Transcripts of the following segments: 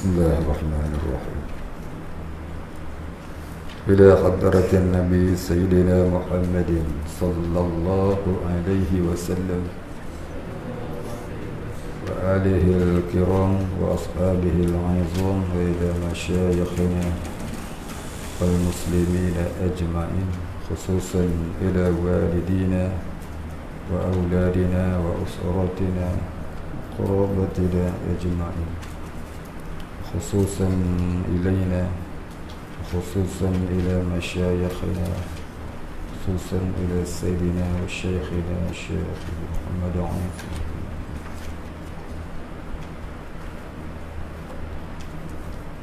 بسم الله الرحمن الرحيم. إلى حضرة النبي سيدنا محمد صلى الله عليه وسلم وآله الكرام وأصحابه العظام وإلى مشايخنا والمسلمين أجمعين، خصوصا إلى والدينا وأولادنا وأسرتنا قرابتنا أجمعين، خصوصا إلينا، خصوصا إلى مشايخنا، خصوصا إلى سيدنا وشيخنا الشيخ محمد عاصم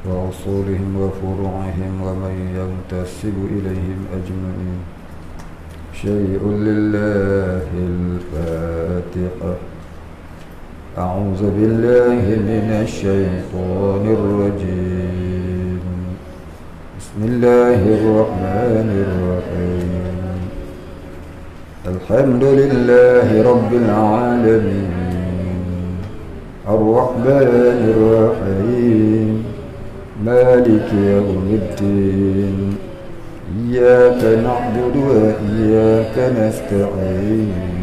وأصولهم وفروعهم ومن ينتسب إليهم أجمعين. شيء لله الفاتحة. أعوذ بالله من الشيطان الرجيم. بسم الله الرحمن الرحيم. الحمد لله رب العالمين، الرحمن الرحيم، مالك يوم الدين، إياك نعبد وإياك نستعين،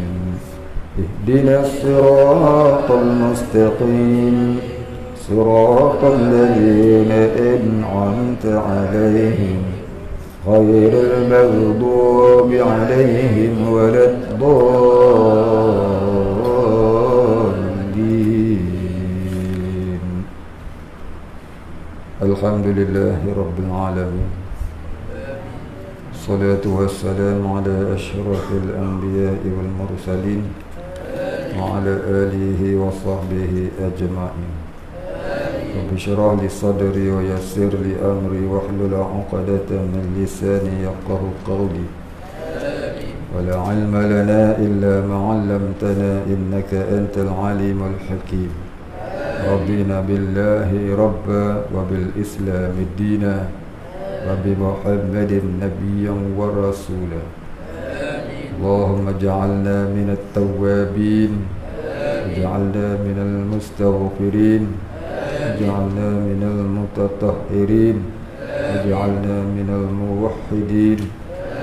اهدنا الصراط المستقيم، صراط الذين أنعمت عليهم غير المغضوب عليهم ولا الضالين. الحمد لله رب العالمين، الصلاة والسلام على أشرف الأنبياء والمرسلين وعلى آله وصحبه أجمعين. رب اشرح لي صدري ويسر لي أمري واحلل عقدة من لساني يفقهوا قولي. ولا علم لنا إلا ما علمتنا إنك أنت العليم الحكيم. رضينا بالله ربا وبالإسلام دينا وبمحمد نبيا ورسولا. اللهم اجعلنا من التوابين، اجعلنا من المستغفرين، اجعلنا من المتطهرين، اجعلنا من الموحدين،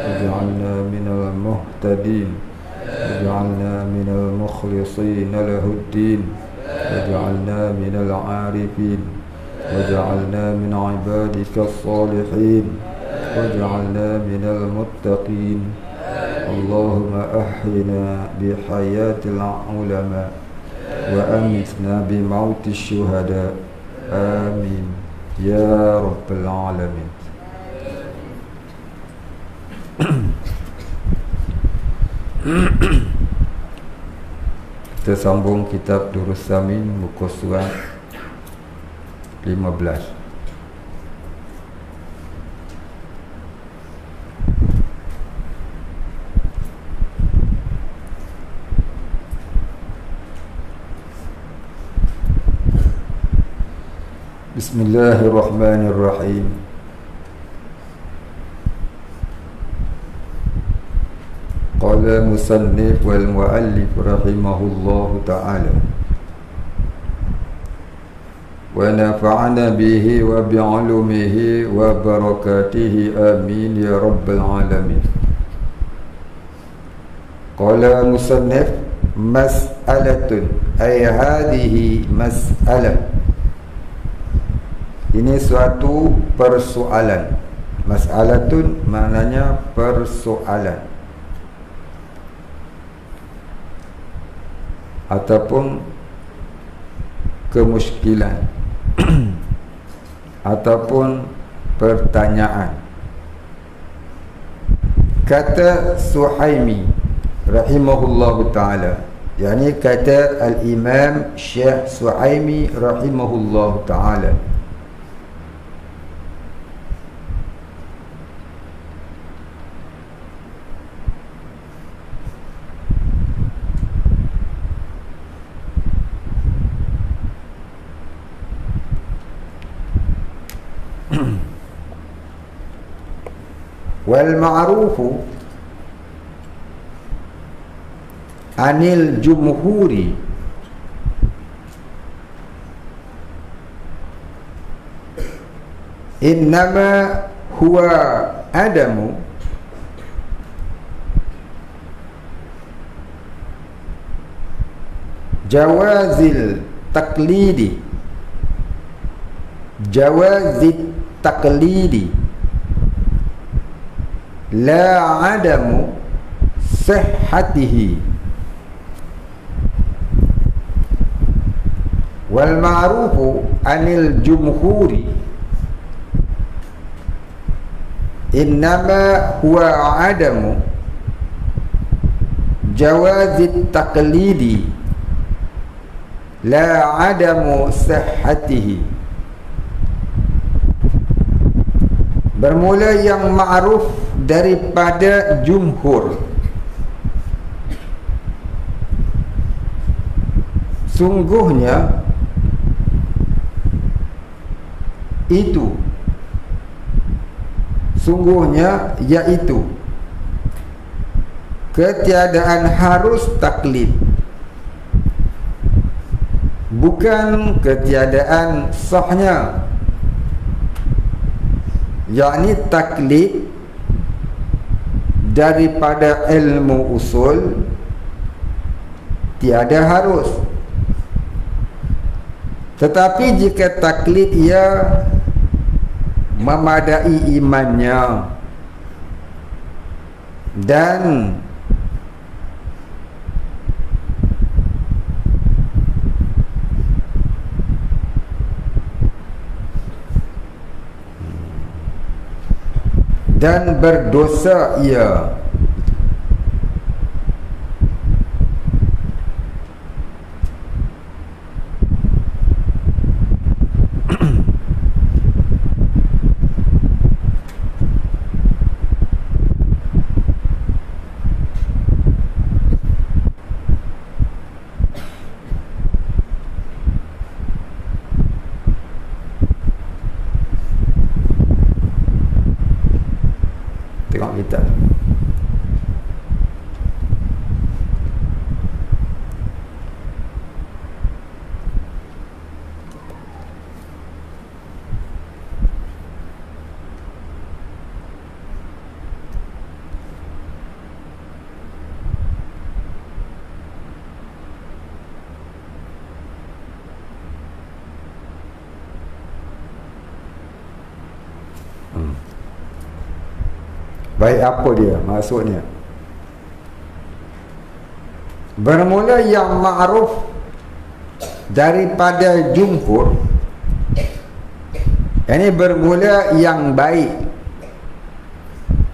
اجعلنا من المهتدين، اجعلنا من المخلصين له الدين، اجعلنا من العارفين، واجعلنا من عبادك الصالحين، واجعلنا من المتقين. اللهم أحينا بحياة العلماء وأمتنا بموت الشهداء، آمين يا رب العالمين. Kita sambung kitab Durus Samin, muka surat 15. Bismillahirrahmanirrahim. Qala musannif wal muallif rahimahullahu ta'ala wa nafa'ana bihi wa bi'ulumihi wa barakatihi, amin ya rabbal alamin. Qala musannif mas'alatun, ay hadhihi mas'alah, ini suatu persoalan. Mas'alatun maknanya persoalan ataupun kemuskilan ataupun pertanyaan. Kata Suhaimi rahimahullahu ta'ala, yakni kata al-Imam Syekh Suhaimi rahimahullahu ta'ala, wal ma'rufu anil jumhuri innama huwa adamu jawazil taklidi, jawazit taklidi la adamu sihhatihi. Wal ma'rufu anil jumhuri innama huwa adamu jawazit taklidi la adamu sihhatihi. Bermula yang ma'ruf daripada jumhur, sungguhnya itu, sungguhnya yaitu ketiadaan harus taklid, bukan ketiadaan sahnya, yakni taklid daripada ilmu usul tiada harus. Tetapi jika taklid ia memadai imannya dan berdosa ia, tengok kita. Baik, apa dia maksudnya? Bermula yang ma'ruf daripada jumhur, ini bermula yang baik,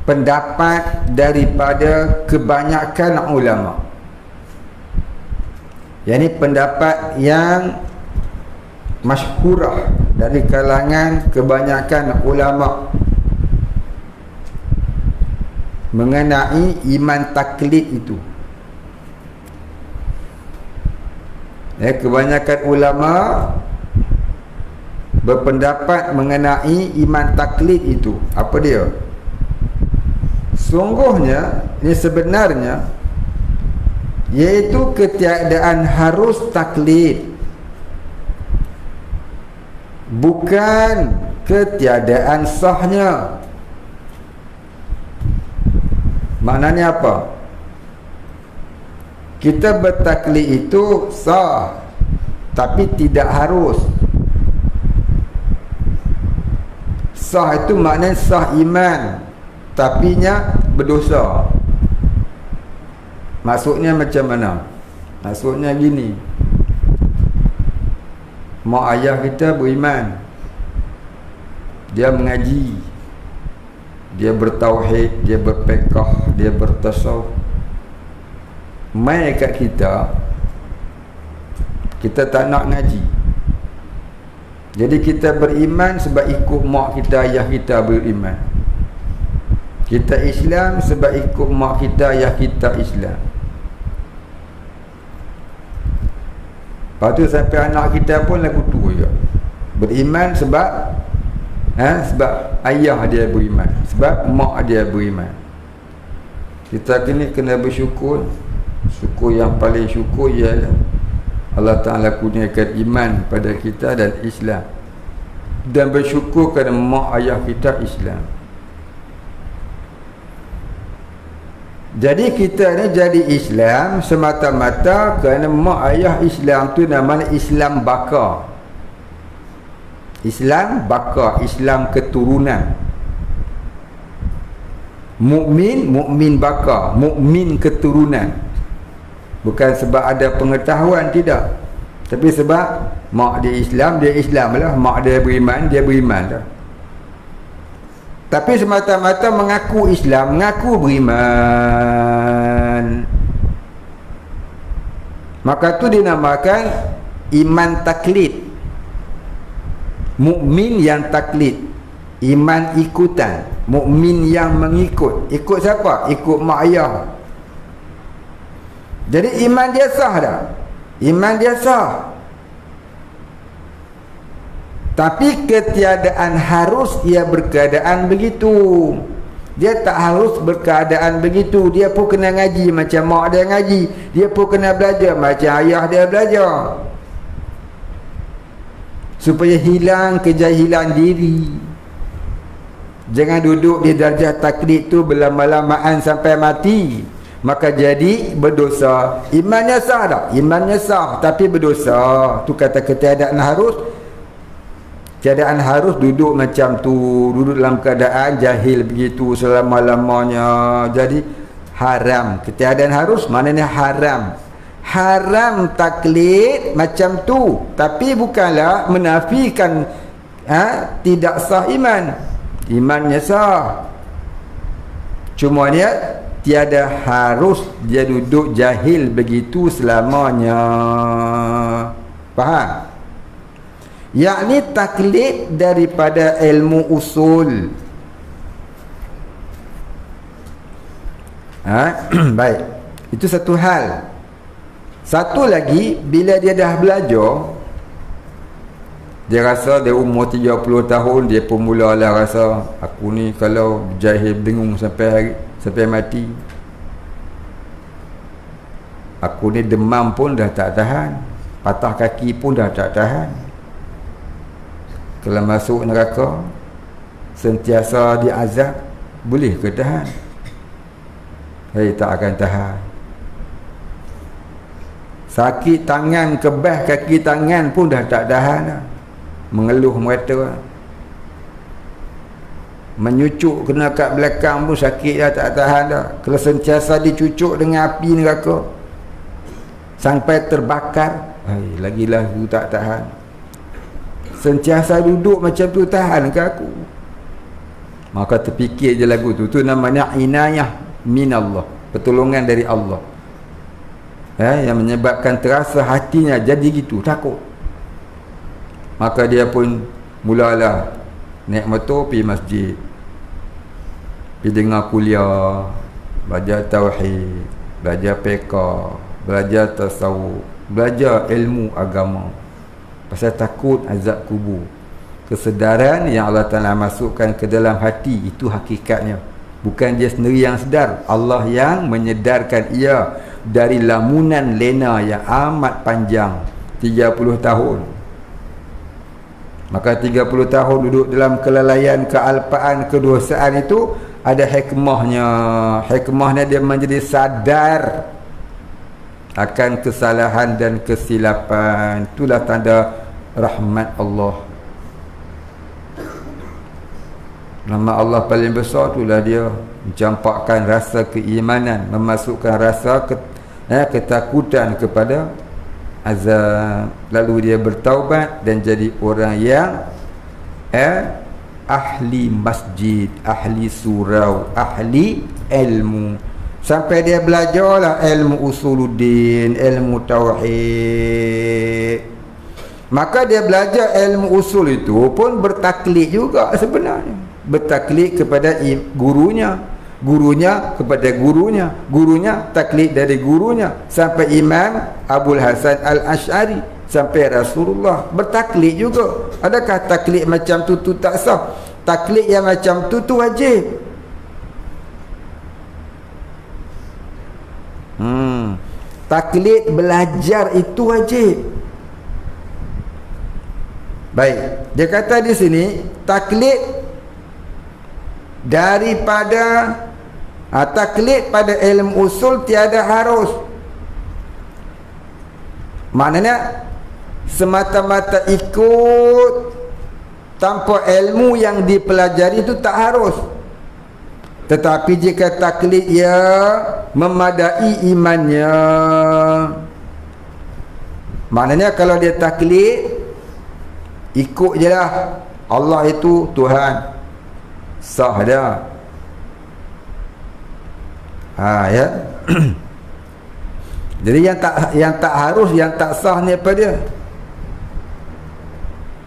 pendapat daripada kebanyakan ulama, yakni pendapat yang masyhurah dari kalangan kebanyakan ulama mengenai iman taklid itu. Kebanyakan ulama berpendapat mengenai iman taklid itu. Apa dia? Sungguhnya, ini sebenarnya, iaitu ketiadaan harus taklid, bukan ketiadaan sahnya. Maknanya apa? Kita bertaklid itu sah, tapi tidak harus. Sah itu maknanya sah iman, tapi nya berdosa. Maksudnya macam mana? Maksudnya gini, mak ayah kita beriman, dia mengaji, dia bertauhid, dia berfiqh, dia bertasawuf. Mai kat kita tak nak ngaji. Jadi kita beriman sebab ikut mak kita, ayah kita beriman. Kita Islam sebab ikut mak kita, ayah kita Islam. Lepas tu sampai anak kita pun lagu tu je. Beriman sebab sebab ayah dia beriman, sebab mak dia beriman. Kita kini kena bersyukur. Syukur yang paling syukur ialah Allah Ta'ala kurniakan iman pada kita dan Islam. dan bersyukur kerana mak ayah kita Islam. Jadi kita ni jadi Islam semata-mata kerana mak ayah Islam tu namanya Islam baka. Islam baka, Islam keturunan. Mukmin baka, mukmin keturunan. Bukan sebab ada pengetahuan, tidak. Tapi sebab mak dia Islam lah. Mak dia beriman lah. Tapi semata-mata mengaku Islam, mengaku beriman, maka tu dinamakan iman taklid. Mukmin yang taklid, iman ikutan, mukmin yang mengikut. Ikut siapa? Ikut mak ayah. Jadi iman dia sah dah. Iman dia sah. Tapi ketiadaan harus ia berkeadaan begitu. Dia tak harus berkeadaan begitu. Dia pun kena ngaji macam mak dia ngaji. Dia pun kena belajar macam ayah dia belajar, supaya hilang kejahilan diri. Jangan duduk di darjah taklid tu berlama-lamaan sampai mati, maka jadi berdosa. Imannya sah tak? Imannya sah, tapi berdosa. Tu kata ketiadaan harus. Keadaan harus duduk macam tu, duduk dalam keadaan jahil begitu selama-lamanya, jadi haram. Ketiadaan harus maknanya haram. Haram taklid macam tu, tapi bukanlah menafikan tidak sah iman. Imannya sah, cuma dia tiada harus dia duduk jahil begitu selamanya. Faham? Yakni taklid daripada ilmu usul. Baik, itu satu hal. Satu lagi, bila dia dah belajar, dia rasa dia umur 30 tahun, dia pun mulalah rasa, aku ni kalau jahil dengung sampai mati, aku ni demam pun dah tak tahan, patah kaki pun dah tak tahan. Kalau masuk neraka sentiasa diazab, boleh ke tahan? Tak akan tahan. Sakit tangan, kebah kaki tangan pun dah tak tahan dah. Mengeluh merata. Menyucuk kena kat belakang pun sakit dah, tak tahan dah. Kalau sentiasa dicucuk dengan api neraka sampai terbakar, lagi-lagi tak tahan. Sentiasa duduk macam tu, tahan ke aku? Maka terfikir je lagu tu. Tu namanya inayah minallah, pertolongan dari Allah, yang menyebabkan terasa hatinya jadi gitu, takut. Maka dia pun mulalah naik motor pergi masjid, pergi dengar kuliah, belajar tauhid, belajar fiqh, belajar tasawuf, belajar ilmu agama. Pasal takut azab kubur. Kesedaran yang Allah Ta'ala masukkan ke dalam hati, itu hakikatnya. Bukan dia sendiri yang sedar, Allah yang menyedarkan ia dari lamunan lena yang amat panjang, 30 tahun. Maka 30 tahun duduk dalam kelalaian, kealpaan, kedosaan itu ada hikmahnya. Hikmahnya dia menjadi sadar akan kesalahan dan kesilapan. Itulah tanda rahmat Allah. Nama Allah paling besar itulah dia mencampakkan rasa keimanan, memasukkan rasa ketakutan kepada azab. Lalu dia bertaubat dan jadi orang yang ahli masjid, ahli surau, ahli ilmu. Sampai dia belajarlah ilmu usuluddin, ilmu tauhid. Maka dia belajar ilmu usul itu pun bertaklid juga sebenarnya. Bertaklid kepada gurunya, gurunya kepada gurunya, gurunya taklid dari gurunya sampai Imam Abul Hasan Al-Asy'ari, sampai Rasulullah. Bertaklid juga. Adakah taklid macam tu tak sah? Taklid yang macam tu wajib. Taklid belajar itu wajib. Baik, dia kata di sini taklid daripada taklid pada ilmu usul tiada harus. Maknanya semata-mata ikut tanpa ilmu yang dipelajari itu tak harus. Tetapi jika taklid ia memadai imannya, maknanya kalau dia taklid ikut je lah, Allah itu Tuhan, sah dah. Ya. Jadi yang tak harus, yang tak sah ni apa dia?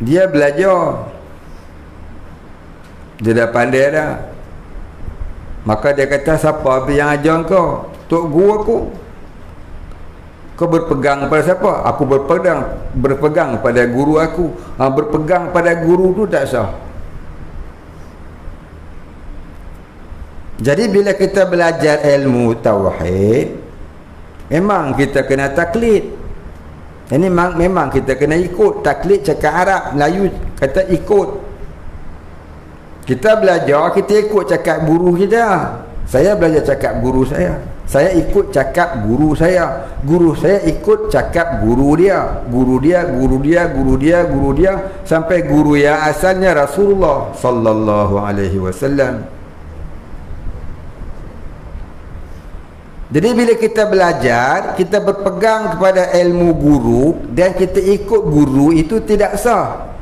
Dia belajar, dia dah pandai dah. Maka dia kata, siapa yang ajar kau? Tok guru aku. Kau berpegang pada siapa? Aku berpegang pada guru aku. Berpegang pada guru tu tak sah. Jadi bila kita belajar ilmu tauhid, memang kita kena taklid. Ini memang kita kena ikut. Taklid cakap Arab, Melayu kata ikut. Kita belajar, kita ikut cakap guru kita. Saya belajar cakap guru saya. Saya ikut cakap guru saya. Guru saya ikut cakap guru dia. Guru dia, guru dia, guru dia, guru dia, sampai guru yang asalnya Rasulullah sallallahu alaihi wasallam. Jadi bila kita belajar, kita berpegang kepada ilmu guru dan kita ikut guru, itu tidak sah.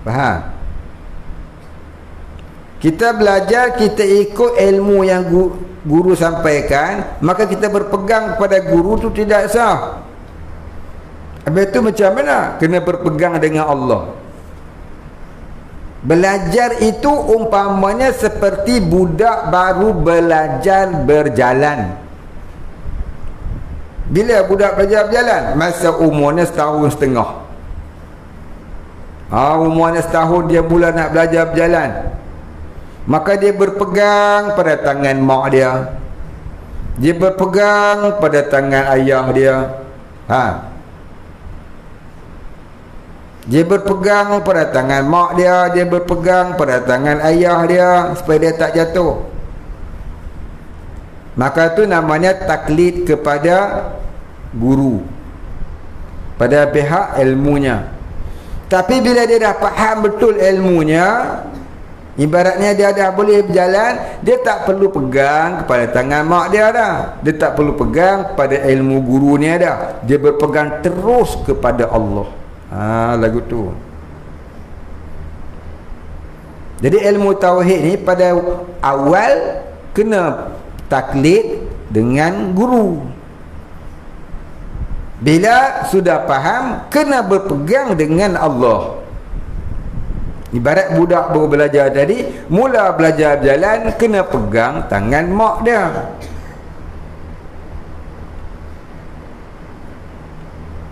Faham? Kita belajar, kita ikut ilmu yang guru sampaikan, maka kita berpegang kepada guru itu tidak sah. Habis itu macam mana? Kena berpegang dengan Allah. Belajar itu umpamanya seperti budak baru belajar berjalan. Bila budak belajar berjalan? Masa umurnya 1.5 tahun. Umurnya 1 tahun dia mula nak belajar berjalan. Maka dia berpegang pada tangan mak dia. Dia berpegang pada tangan ayah dia. Dia berpegang pada tangan mak dia. Dia berpegang pada tangan ayah dia, supaya dia tak jatuh. Maka itu namanya taklid kepada guru, pada pihak ilmunya. Tapi bila dia dah faham betul ilmunya, ibaratnya dia dah boleh berjalan, dia tak perlu pegang kepada tangan mak dia dah. Dia tak perlu pegang kepada ilmu gurunya dah. Dia berpegang terus kepada Allah. Lagu tu. Jadi ilmu tauhid ni pada awal kena taklid dengan guru. Bila sudah faham, kena berpegang dengan Allah. Ibarat budak baru belajar tadi, mula belajar berjalan, kena pegang tangan mak dia.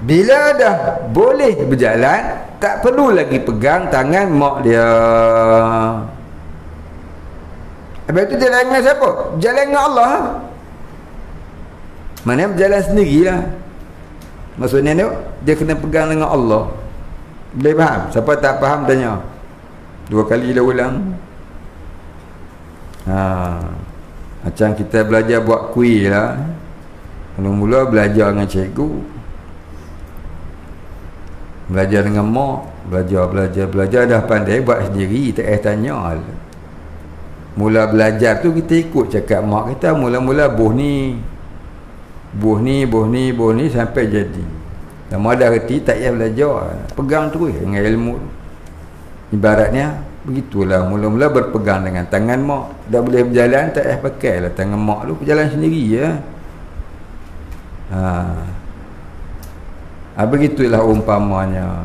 Bila dah boleh berjalan, tak perlu lagi pegang tangan mak dia. Habis tu jalan dengan siapa? Jalan dengan Allah. Mana berjalan sendirilah. Maksudnya tu, dia kena pegang dengan Allah. Boleh faham? Siapa tak faham tanya. 2 kali dah ulang. Macam kita belajar buat kuih lah. Mula-mula belajar dengan cikgu, belajar dengan mak, belajar dah pandai buat sendiri, tak payah tanya. Mula belajar tu kita ikut cakap mak kita. Mula-mula buh ni sampai jadi. Lama dah reti, tak payah belajar, pegang terus dengan ilmu. Ibaratnya begitulah, mula-mula berpegang dengan tangan mak. Dah boleh berjalan, tak payah pakai lah tangan mak tu, berjalan sendiri ya. Begitulah umpamanya.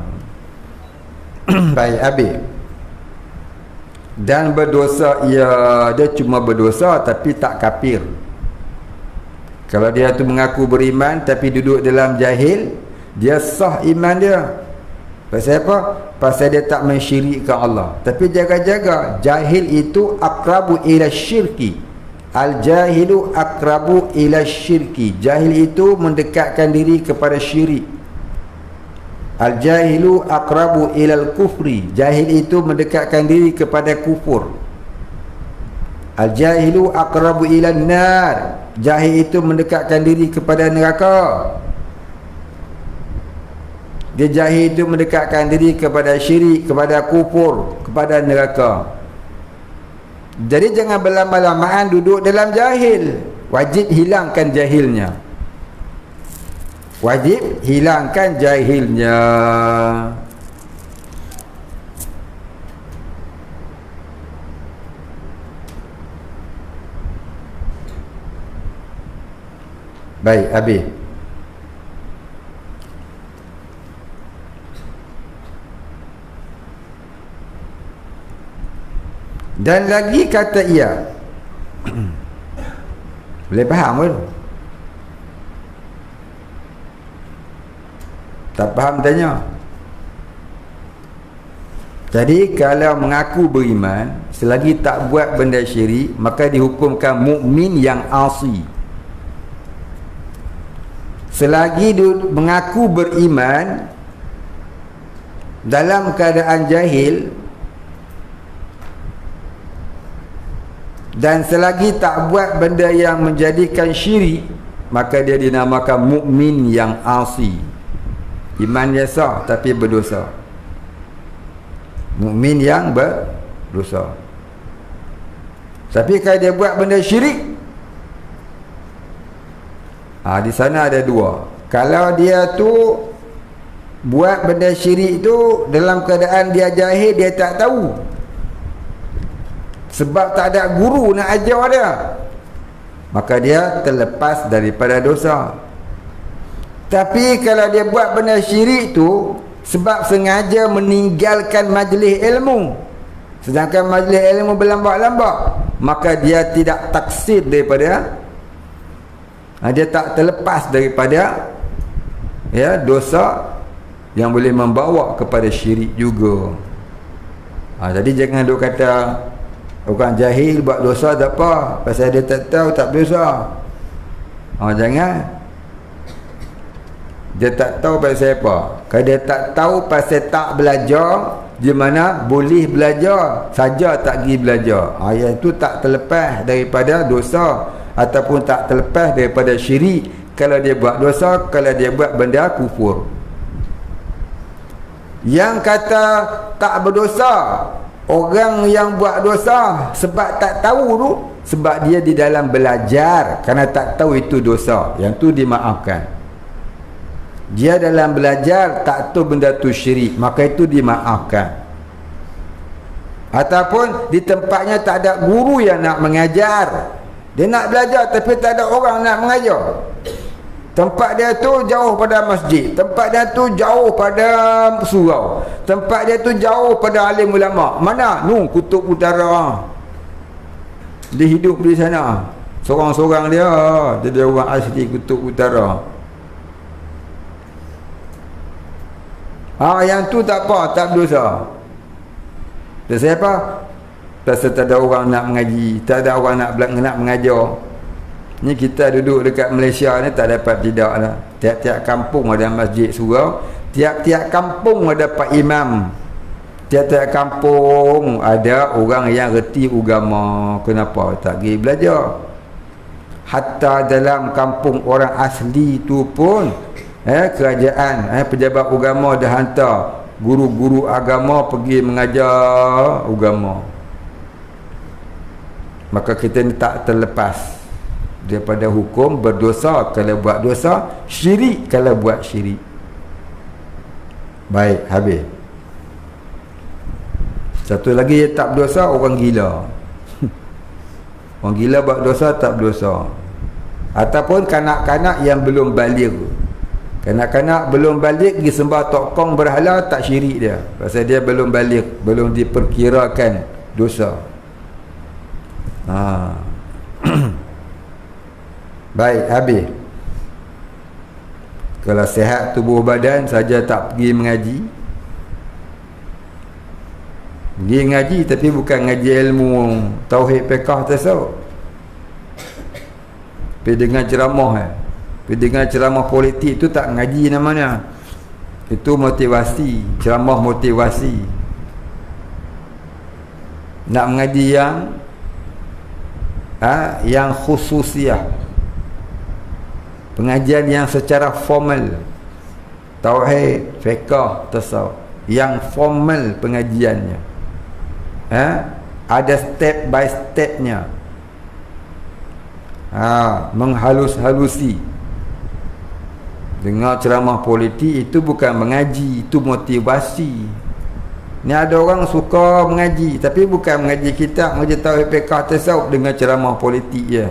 Baik, habis. Dan berdosa, dia cuma berdosa tapi tak kafir. Kalau dia tu mengaku beriman tapi duduk dalam jahil, dia sah iman dia. Pasal apa? Pasal dia tak mensyirikkan Allah. Tapi jaga-jaga, jahil itu aqrabu ila syirki. Al-jahilu akrabu ila syirki. Jahil itu mendekatkan diri kepada syirik. Al-jahilu akrabu ilal kufri. Jahil itu mendekatkan diri kepada kufur. Al-jahilu akrabu ilan nar. Jahil itu mendekatkan diri kepada neraka. Dia jahil itu mendekatkan diri kepada syirik, kepada kufur, kepada neraka. Jadi jangan berlama-lamaan duduk dalam jahil. Wajib hilangkan jahilnya. Wajib hilangkan jahilnya. Baik, habis. Dan lagi kata ia. Boleh faham pun? Tak faham tanya. Jadi kalau mengaku beriman, selagi tak buat benda syirik, maka dihukumkan mukmin yang asi. Selagi mengaku beriman dalam keadaan jahil, dan selagi tak buat benda yang menjadikan syirik, maka dia dinamakan mukmin yang asi. Iman dia sah tapi berdosa. Mukmin yang berdosa. Tapi kalau dia buat benda syirik, di sana ada dua. Kalau dia tu buat benda syirik tu dalam keadaan dia jahil, dia tak tahu, sebab tak ada guru nak ajar dia, maka dia terlepas daripada dosa. Tapi kalau dia buat benda syirik tu sebab sengaja meninggalkan majlis ilmu, sedangkan majlis ilmu berlambak-lambak, maka dia tidak taksir daripada, dia tak terlepas daripada dosa yang boleh membawa kepada syirik juga. Jadi jangan duk kata orang jahil buat dosa tak apa, pasal dia tak tahu tak berdosa. Jangan. Dia tak tahu pasal apa. Kalau dia tak tahu pasal tak belajar, di mana boleh belajar saja tak pergi belajar, yang itu tak terlepas daripada dosa, ataupun tak terlepas daripada syirik. Kalau dia buat dosa, kalau dia buat benda kufur. Yang kata tak berdosa, orang yang buat dosa sebab tak tahu tu, sebab dia di dalam belajar, kerana tak tahu itu dosa, yang tu dimaafkan. Dia dalam belajar tak tahu benda tu syirik, maka itu dimaafkan. Ataupun di tempatnya tak ada guru yang nak mengajar, dia nak belajar tapi tak ada orang nak mengajar. Tempat dia tu jauh pada masjid, tempat dia tu jauh pada surau, tempat dia tu jauh pada alim ulama. Mana? Kutub Utara. Dia hidup di sana sorang-sorang dia. Dia orang asli Kutub Utara. Yang tu tak apa, tak berdosa. Dan siapa? Pasal tak ada orang nak mengaji, tak ada orang nak mengajar. Ni kita duduk dekat Malaysia ni tak dapat tidak lah. Tiap-tiap kampung ada masjid surau, tiap-tiap kampung ada pak imam, tiap-tiap kampung ada orang yang reti agama. Kenapa tak pergi belajar? Hatta dalam kampung orang asli tu pun kerajaan, pejabat agama dah hantar guru-guru agama pergi mengajar agama. Maka kita ni tak terlepas daripada hukum berdosa kalau buat dosa, syirik kalau buat syirik. Baik, habis. Satu lagi yang tak berdosa, orang gila. Orang gila buat dosa tak berdosa. Ataupun kanak-kanak yang belum baligh. Kanak-kanak belum balik pergi sembah tokong berhala, tak syirik dia, pasal dia belum balik, belum diperkirakan dosa. Baik, habis. Kalau sihat tubuh badan saja tak pergi mengaji, pergi ngaji tapi bukan ngaji ilmu tauhid fiqh tasawuf, pergi dengar ceramah pergi dengar ceramah politik tu tak ngaji namanya. Itu motivasi, ceramah motivasi. Nak mengaji yang khususiah, pengajian yang secara formal, tauhid, fiqh, tasawuf, yang formal pengajiannya, ada step by stepnya, menghalus-halusi. Dengar ceramah politik itu bukan mengaji, itu motivasi. Ni ada orang suka mengaji tapi bukan mengaji kitab, mengaji tauhid, fiqh, tasawuf, dengan ceramah politik je.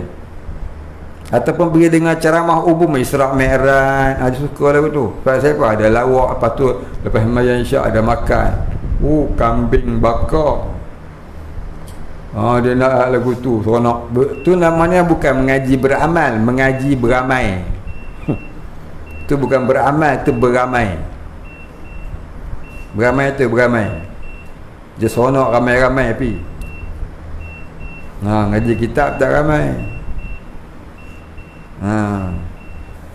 Ataupun pergi dengar ceramah umum Isra' Mi'raj, ada suka lagu tu. Sebab siapa ada lawak, lepas tu lepas sembahyang Isyak ada makan. Kambing bakar. Dia nak lagu tu seronok. Tu namanya bukan mengaji beramal, mengaji beramai. Tu bukan beramal, tu beramai. Beramai tu beramai. Dia seronok ramai-ramai pi. Ngaji kitab tak ramai.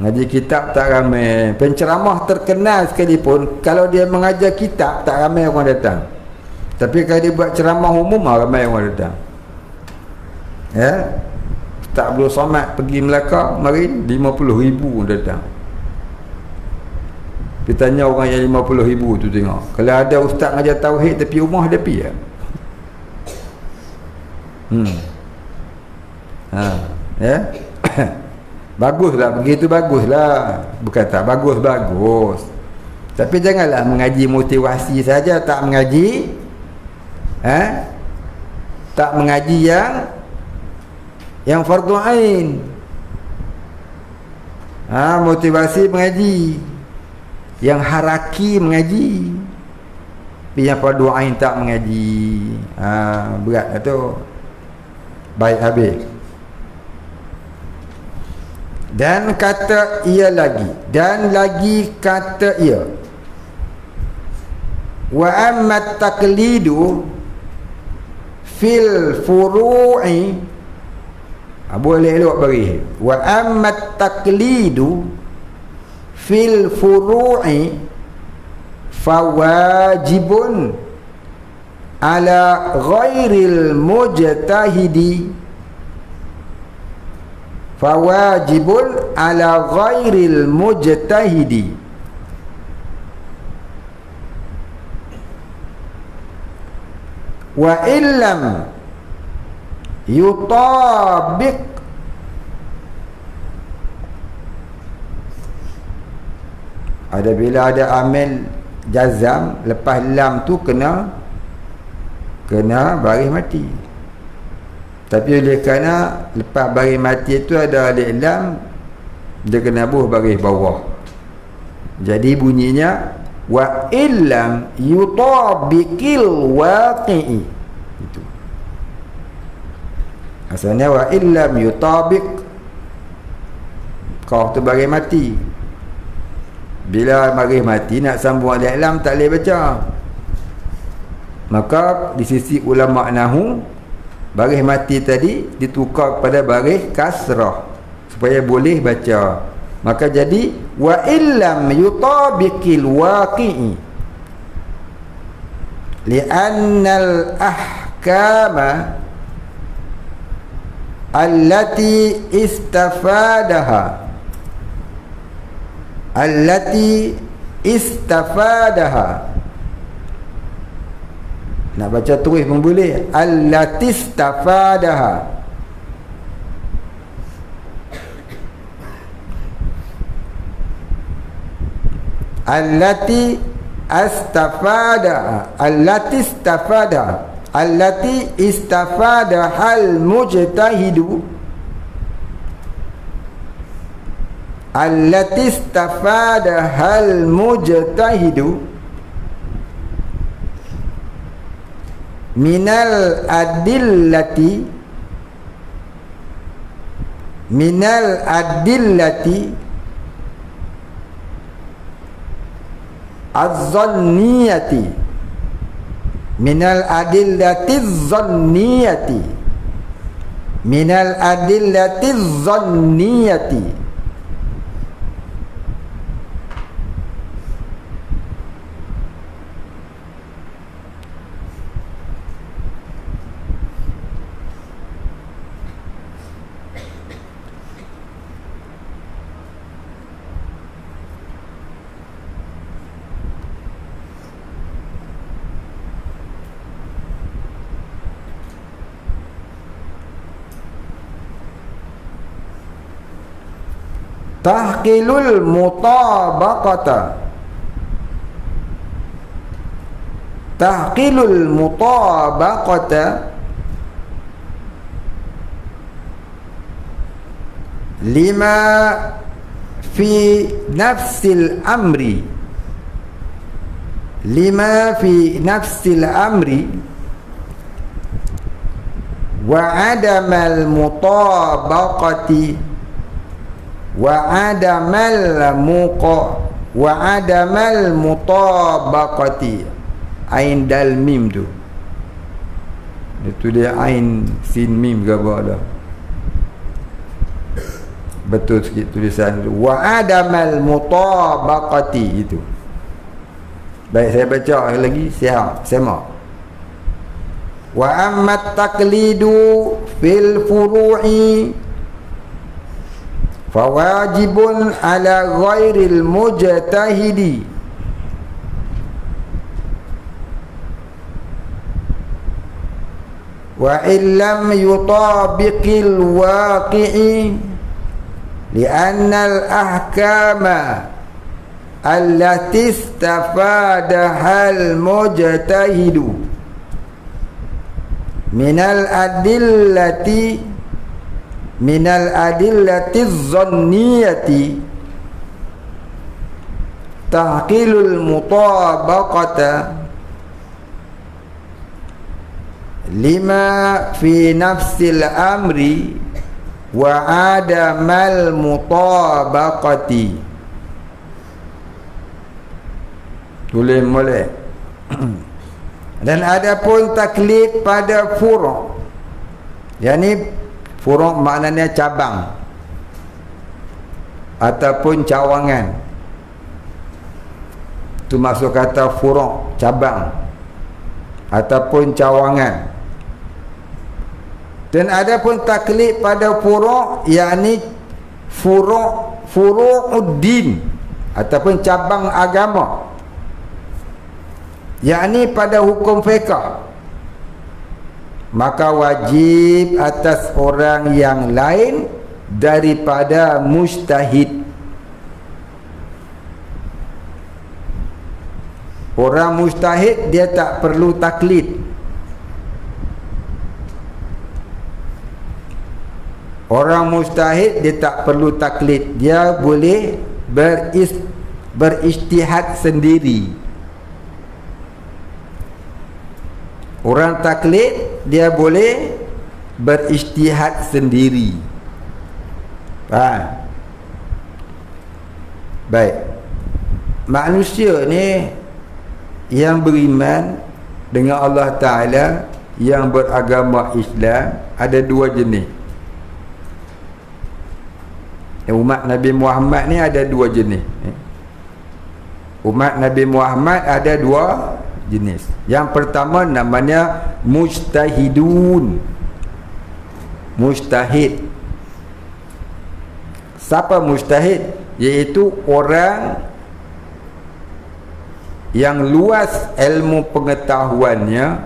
Ngaji kitab tak ramai. Penceramah terkenal sekalipun, kalau dia mengajar kitab tak ramai orang datang. Tapi kalau dia buat ceramah umum, ramai orang datang. Tak Abdul Somad pergi Melaka kemarin, 50,000 datang. Kita tanya orang yang 50,000 tu tengok. Kalau ada ustaz ngajar tauhid tapi rumah dia pergi ya? Baguslah begitu, baguslah. Bukan tak bagus, bagus. Tapi janganlah mengaji motivasi saja, tak mengaji tak mengaji yang fardu ain. Motivasi mengaji, yang haraki mengaji, tapi yang fardu ain tak mengaji. Berat lah tu. Baik habis. Dan kata ia lagi, dan lagi kata ia, wa amma taqlidu fil furu'i, boleh elok bagi, wa amma taqlidu fil furu'i fawajibun ala ghairil mujtahidi, fawajibun ala ghairil mujtahidi. Wa illam yutabiq, ada bila ada amil jazam lepas lam tu kena baris mati. Tapi oleh kerana lepas baris mati tu ada alif lam, dia kena buh baris bawah. Jadi bunyinya wa illam yutabiqil waqi'i. Itu asalnya wa illam yutabiq, kau tu baris mati. Bila baris mati nak sambung alif lam tak boleh baca. Maka di sisi ulama nahwu, baris mati tadi ditukar kepada baris kasrah supaya boleh baca. Maka jadi wa illam yutabiqil waqi'i li'annal ahkama allati istafadaha, nak baca tulis pun boleh, allati istafadaha, allati istafadaha, allati istafadaha al mujtahidu, allati istafadaha al mujtahidu minal adillati az-zanniyati, minal adillati az-zanniyati, minal adillati dhanniyati. Tahqilul mutabaqata. Tahqilul mutabaqata lima fi nafsil amri, lima fi nafsil amri wa adamal mutabaqati wa adamal mutabaqati. Ain dal mim tu, itu dia ain sin mim ke apa dah, betul sikit tulisan tu, wa adamal mutabaqati itu. Baik, saya baca lagi, semak. Wa amma taqlidu fil furu'i fawajibun ala ghairil mujtahidi wa illam yutabiqil waqi'i li'anna al-ahkama allati istafadaha al-mujtahidu minal adillati dhanniyati tahqilul mutabaqata lima fi nafsil amri wa adamal mutabaqati. Tulis boleh. Dan adapun taklid pada furu', yakni furu' maknanya cabang ataupun cawangan, itu maksud kata furu', cabang ataupun cawangan. Dan adapun taklid pada furu', yakni furu'uddin ataupun cabang agama, yakni pada hukum fiqh, maka wajib atas orang yang lain daripada mujtahid. Orang mujtahid dia tak perlu taklid. Orang mujtahid dia tak perlu taklid, dia boleh berijtihad sendiri. Orang taklid dia boleh berijtihad sendiri. Faham? Baik. Manusia ni yang beriman dengan Allah Ta'ala, yang beragama Islam, ada dua jenis. Umat Nabi Muhammad ni ada dua jenis. Umat Nabi Muhammad ada dua jenis. Yang pertama namanya mujtahidun. Mujtahid. Siapa mujtahid? Iaitu orang yang luas ilmu pengetahuannya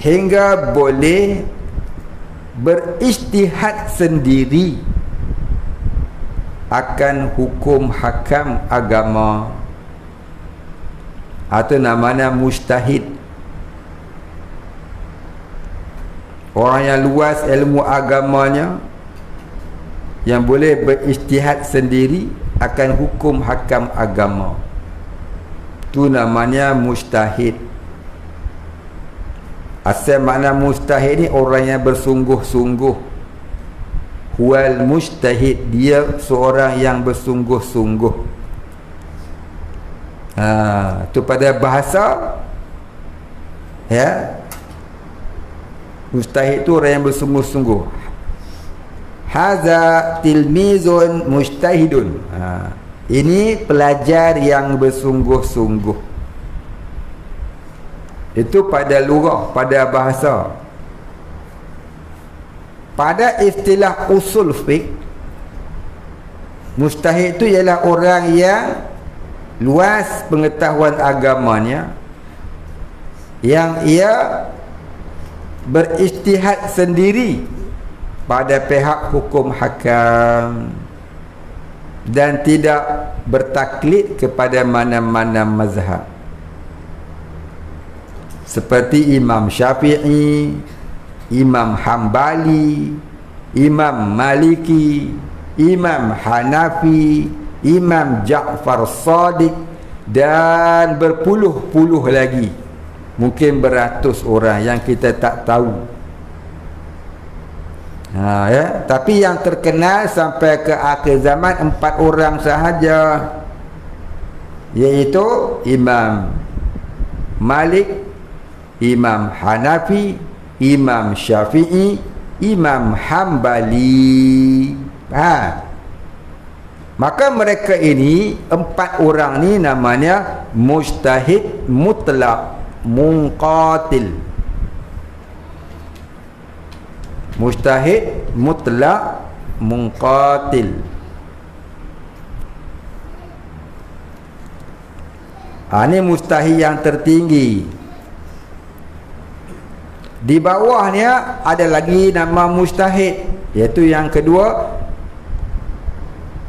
hingga boleh berijtihad sendiri akan hukum hakam agama. Atau namanya mujtahid. Orang yang luas ilmu agamanya, yang boleh berijtihad sendiri akan hukum hakam agama, itu namanya mujtahid. Asal makna mujtahid ni orang yang bersungguh-sungguh. Huwal mujtahid, dia seorang yang bersungguh-sungguh. Itu pada bahasa, ya, Mujtahid tu orang yang bersungguh-sungguh. Haza tilmizun mujtahidun. Ini pelajar yang bersungguh-sungguh. Itu pada lugah, pada bahasa. Pada istilah usul fiqh, mujtahid itu ialah orang yang luas pengetahuan agamanya, yang ia berijtihad sendiri pada pihak hukum hakam dan tidak bertaklid kepada mana-mana mazhab, seperti Imam Syafi'i, Imam Hambali, Imam Maliki, Imam Hanafi, Imam Ja'far Shadiq, dan berpuluh-puluh lagi, mungkin beratus orang yang kita tak tahu. Tapi yang terkenal sampai ke akhir zaman 4 orang sahaja, iaitu Imam Malik, Imam Hanafi, Imam Syafi'i, Imam Hambali. Maka mereka ini 4 orang ni namanya mujtahid mutlaq munqatil. Mujtahid mutlaq munqatil. Ini mujtahid yang tertinggi. Di bawahnya ada lagi nama mujtahid, iaitu yang kedua,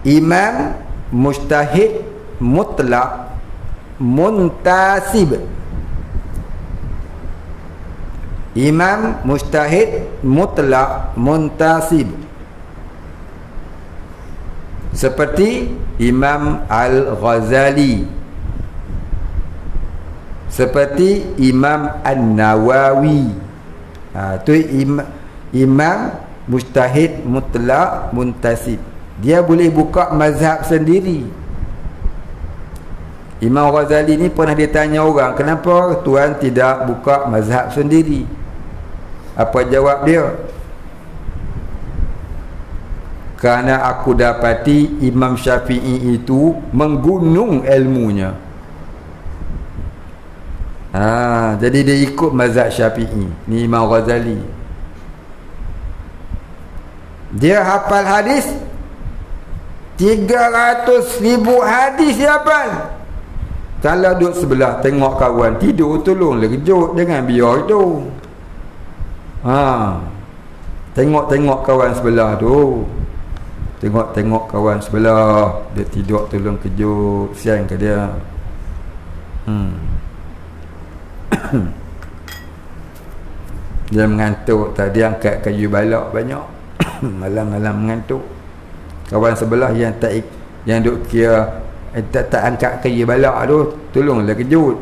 Imam Mujtahid Mutlaq Muntasib. Imam Mujtahid Mutlaq Muntasib, seperti Imam Al-Ghazali, seperti Imam An-Nawawi. Itu Imam Mujtahid Mutlaq Muntasib. Dia boleh buka mazhab sendiri. Imam Ghazali ni pernah ditanya orang, kenapa tuan tidak buka mazhab sendiri? Apa jawab dia? Kerana aku dapati Imam Syafi'i itu menggunung ilmunya. Jadi dia ikut mazhab Syafi'i. Ni Imam Ghazali. Dia hafal hadis 300,000 hadis dia hafal. Kalau duduk sebelah tengok kawan tidur, tolonglah kejut, jangan biar itu. Tengok-tengok kawan sebelah tu. Tengok-tengok kawan sebelah, dia tidur, tolong kejut, siang ke dia. Dia mengantuk tadi, angkat kayu balak banyak. Malam-malam mengantuk. Kawan sebelah yang duk kira tak angkat kayu balak tu, tolonglah kejut.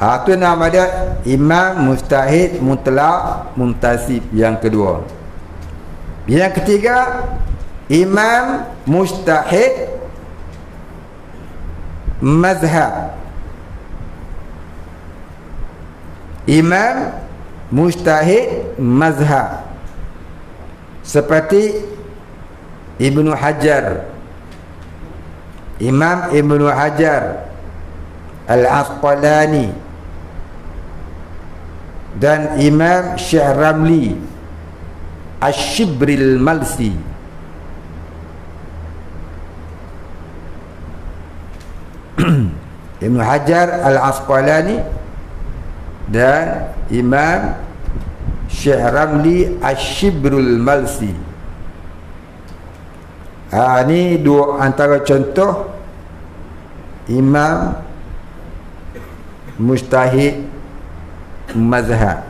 Itu nama dia Imam Mujtahid Mutlaq Muntasib, yang kedua. Yang ketiga, Imam Mujtahid Mazhab. Imam Mujtahid Mazhab, seperti Ibnu Hajar, Imam Ibnu Hajar Al-Asqalani, dan Imam Syekh Ramli Asy-Syibril Malsi. Ibnu Hajar Al-Asqalani dan Imam Syekh Ramli Asy-Syibril Malsi. Ini dua antara contoh Imam Mujtahid Mazhab.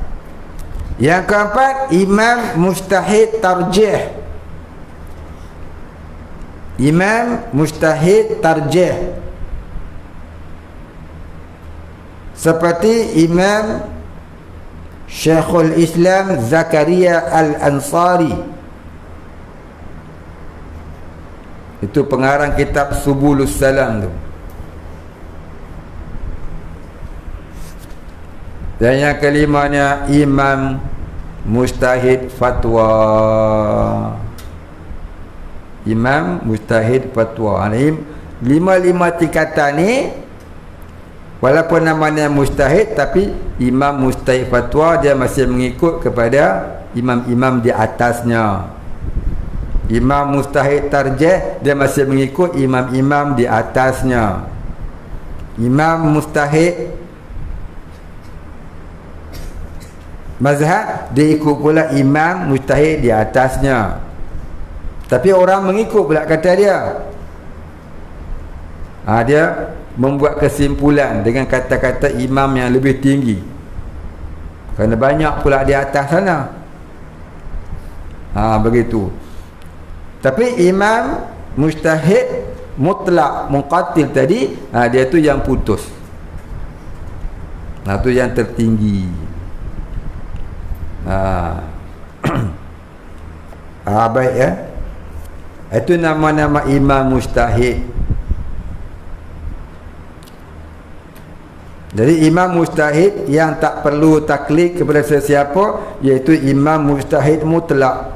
Yang keempat, Imam Mujtahid Tarjih. Imam Mujtahid Tarjih, seperti Imam Syekhul Islam Zakaria Al-Ansari. Itu pengarang kitab Subulus Salam tu. Dan yang kelimanya imam mujtahid fatwa. Imam mujtahid fatwa. Lima tingkatan ni walaupun namanya mujtahid, tapi imam mujtahid fatwa dia masih mengikut kepada imam-imam di atasnya. Imam mujtahid tarjih dia masih mengikut imam-imam di atasnya. Imam mujtahid mazhab dia ikut pula imam mujtahid di atasnya. Tapi orang mengikut pula kata dia. Dia membuat kesimpulan dengan kata-kata imam yang lebih tinggi, kerana banyak pula di atas sana. Begitu. Tapi imam mujtahid mutlak muqatil tadi, dia tu yang putus. Tu yang tertinggi. Baik ya. Itu nama-nama imam mujtahid. Jadi imam mujtahid yang tak perlu taklid kepada sesiapa, iaitu imam mujtahid mutlak.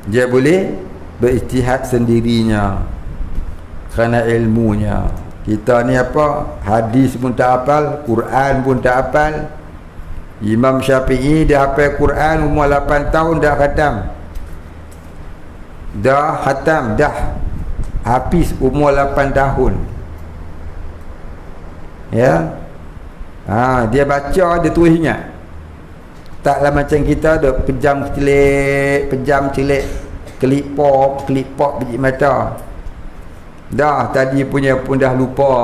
Dia boleh berijtihad sendirinya kerana ilmunya. Kita ni apa, hadis pun tak hafal, Quran pun tak hafal. Imam Syafi'i dia hafal Quran umur 8 tahun dah khatam. Dah habis umur 8 tahun. Ya. Dia baca, dia terus ingat. Taklah macam kita ada pejam celik, kelipop biji mata. Dah tadi punya pun dah lupa.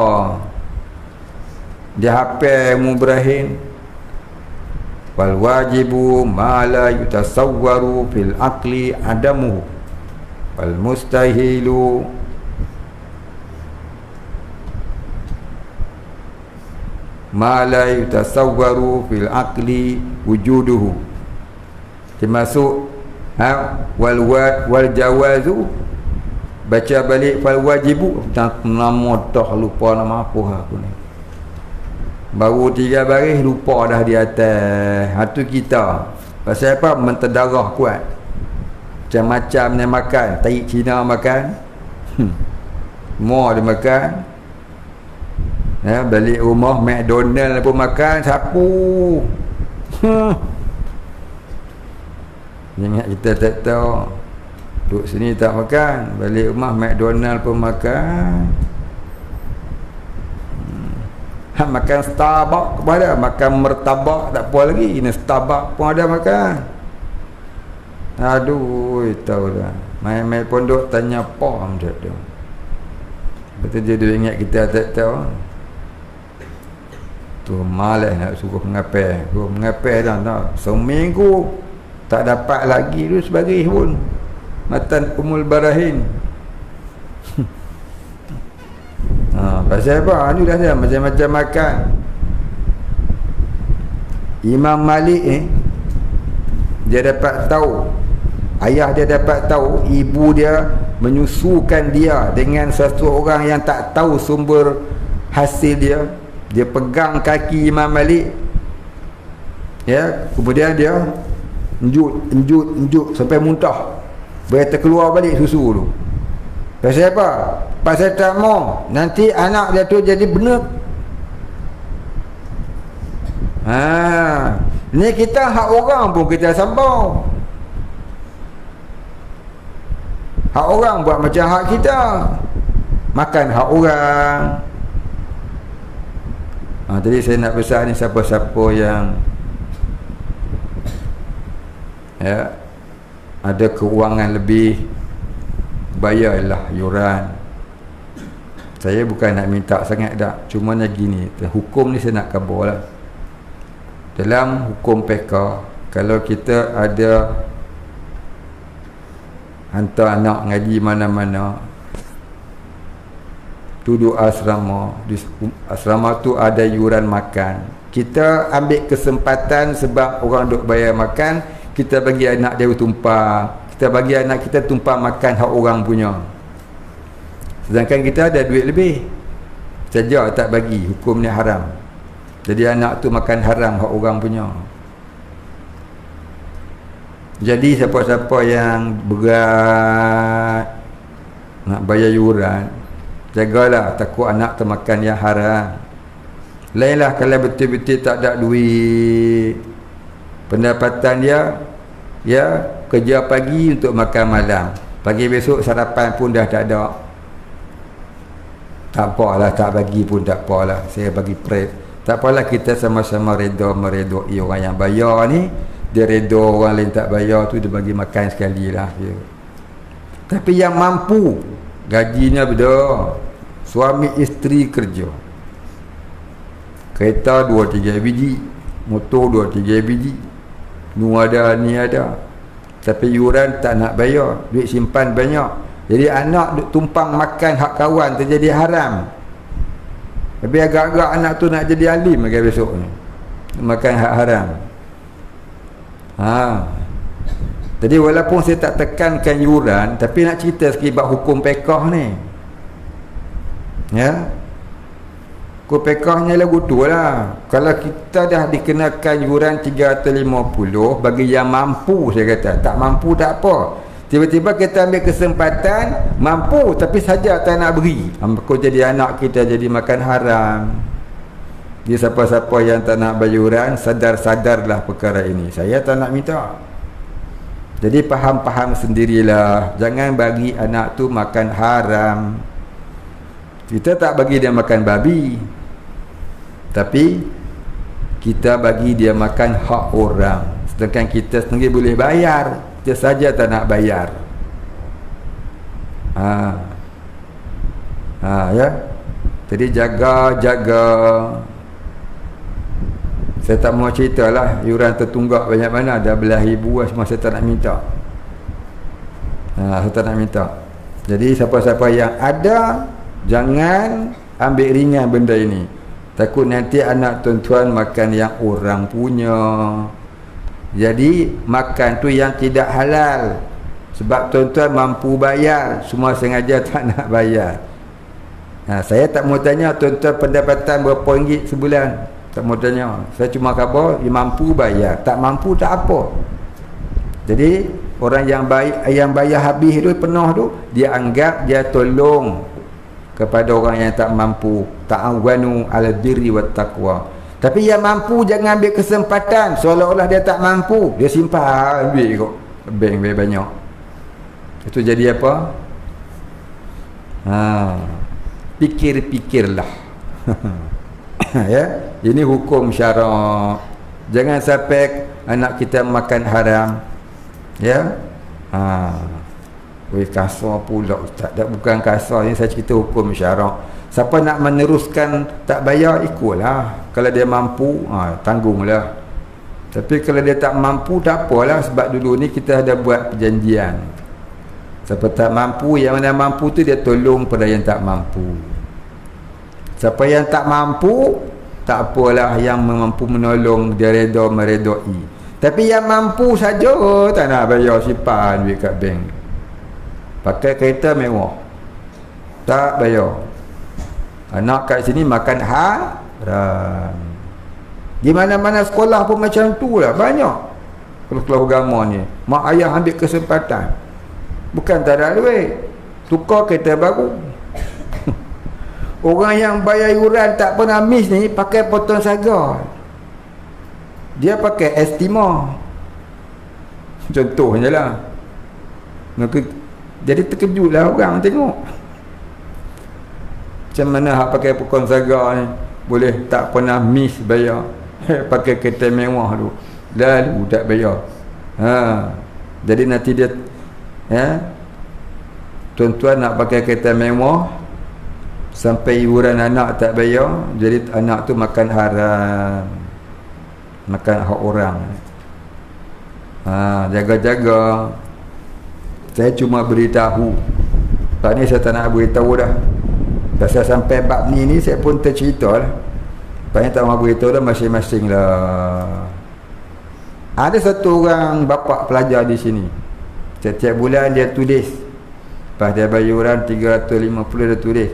Dia hafal mubrahin. Wal wajibu ma la yutasawwaru fil aqli adamu. Wal mustahilu ma la yutasawwaru fil aqli wujuduhu. Termasuk wal jawazu, baca balik fal wajibu, nama dah lupa nama apa aku ni. Baru 3 baris lupa dah di atas. Tu kita pasal apa? Menterdarah kuat. Macam-macam yang makan, tahi Cina makan, semua dia makan. Balik rumah McDonald pun makan, sapu. Ingat kita tak tahu, duduk sini tak makan, balik rumah McDonald pun makan. Makan Starbucks pun ada, makan mertabak tak puas lagi, ini Starbucks pun ada makan. Aduh, tahu dah. Main-main pondok tanya apa macam tu. Betul dia ingat kita tak tahu. Tu malas nak suruh mengapai. Suruh mengapai dah tak. Seminggu tak dapat lagi tu sebagai pun. Matan Umul Barahin. Pasal apa? Ni dah ada macam-macam makan. Imam Malik dia dapat tahu, ayah dia dapat tahu ibu dia menyusukan dia dengan sesuatu orang yang tak tahu sumber hasil dia. Dia pegang kaki Imam Malik, ya, kemudian dia enjut sampai muntah, boleh terkeluar balik susu tu. Pasal apa? Pasal tak mau nanti anak dia tu jadi benar. Ni kita hak orang pun kita sambung. Hak orang buat macam hak kita, makan hak orang. Jadi saya nak pesan ni, siapa-siapa yang ada keuangan lebih, bayarlah yuran. Saya bukan nak minta sangat dah, cuma nak gini, hukum ni saya nak kabur lah. Dalam hukum PK, kalau kita ada hantar anak ngaji mana-mana, duduk asrama, di asrama tu ada yuran makan, kita ambil kesempatan sebab orang duk bayar makan, kita bagi anak dia tumpah, kita bagi anak kita tumpah makan hak orang punya. Sedangkan kita ada duit lebih saja tak bagi, hukum ni haram. Jadi anak tu makan haram hak orang punya. Jadi siapa-siapa yang berat nak bayar yuran, jagalah takut anak termakan yang haram. Lainlah kalau betul-betul tak ada duit, pendapatan dia ya kerja pagi untuk makan malam, pagi besok sarapan pun dah tak ada. Tak apalah, tak bagi pun tak apalah, saya bagi prep. Tak apalah, kita sama-sama reda meredoi orang yang bayar ni. Dia reda orang lain tak bayar tu, dia bagi makan sekali lah dia. Tapi yang mampu, gajinya beda, suami isteri kerja, kereta 2-3 biji, motor 2-3 biji, nu ada ni ada, tapi yuran tak nak bayar, duit simpan banyak. Jadi anak duk tumpang makan hak kawan, terjadi haram. Tapi agak-agak anak tu nak jadi alim lagi besok ni, makan hak haram. Jadi walaupun saya tak tekankan yuran, tapi nak cerita sikit bab hukum fiqh ni. Ya. Hukum fiqhnya lagu tu lah. Kalau kita dah dikenakan yuran 350 bagi yang mampu, saya kata, tak mampu tak apa. Tiba-tiba kita ambil kesempatan, mampu tapi saja tak nak beri, kau jadi anak kita jadi makan haram. Jadi siapa-siapa yang tak nak bayuran, sadar-sadarlah perkara ini. Saya tak nak minta. Jadi faham-faham sendirilah. Jangan bagi anak tu makan haram. Kita tak bagi dia makan babi, tapi kita bagi dia makan hak orang. Sedangkan kita sendiri boleh bayar, kita saja tak nak bayar. Ya. Jadi jaga-jaga. Saya tak mau ceritalah yuran tertunggak banyak mana, dah belah ribu lah, semua saya tak nak minta. Saya tak nak minta. Jadi siapa-siapa yang ada, jangan ambil ringan benda ini. Takut nanti anak tuan-tuan makan yang orang punya. Jadi makan tu yang tidak halal. Sebab tuan-tuan mampu bayar, semua sengaja tak nak bayar. Saya tak mau tanya tuan-tuan pendapatan berapa ringgit sebulan. Tak mau tanya. Saya cuma khabar dia mampu bayar, tak mampu tak apa. Jadi orang yang bayar habis tu, penuh tu, dia anggap dia tolong kepada orang yang tak mampu. Ta'awanu 'alal birri wat taqwa. Tapi yang mampu jangan ambil kesempatan seolah-olah dia tak mampu, dia simpan ambil kok bank banyak. Itu jadi apa? Pikir-pikirlah. Ya, ini hukum syarak. Jangan sampai anak kita makan haram. Ya. Kasar pula ustaz. Tak, bukan kasar, ini saya cerita hukum syarak. Siapa nak meneruskan tak bayar, ikutlah. Kalau dia mampu, tanggunglah. Tapi kalau dia tak mampu, tak apalah. Sebab dulu ni kita ada buat perjanjian. Siapa tak mampu, yang mana mampu tu dia tolong pada yang tak mampu. Siapa yang tak mampu, tak apalah, yang mampu menolong dia reda meredoi. Tapi yang mampu saja tak nak bayar, simpan duit kat bank. Pakai kereta mewah, tak bayar. Anak kat sini makan haram. Di mana-mana sekolah pun macam tu lah, banyak. Kalau agama ni, mak ayah ambil kesempatan. Bukan tak ada duit, tukar kereta baru. Orang yang bayar yuran tak pernah miss ni pakai potong saga. Dia pakai estima. Contohnya lah. Jadi terkejutlah orang tengok. Macam mana hak pakai potong saga ni boleh tak pernah miss bayar. Pakai kereta mewah tu, lalu tak bayar. Jadi nanti dia, tuan-tuan nak pakai kereta mewah, sampai yuran anak tak bayar, jadi anak tu makan haram, makan hak orang. Jaga-jaga. Saya cuma beritahu. Pak ni saya tak nak beritahu dah. Pasal sampai bab ni saya pun tercerita lah. Pak ni tak mahu beritahu dah, masing-masing lah. Ada satu orang bapa pelajar di sini, setiap bulan dia tulis, lepas dia bayar yuran 350, dia tulis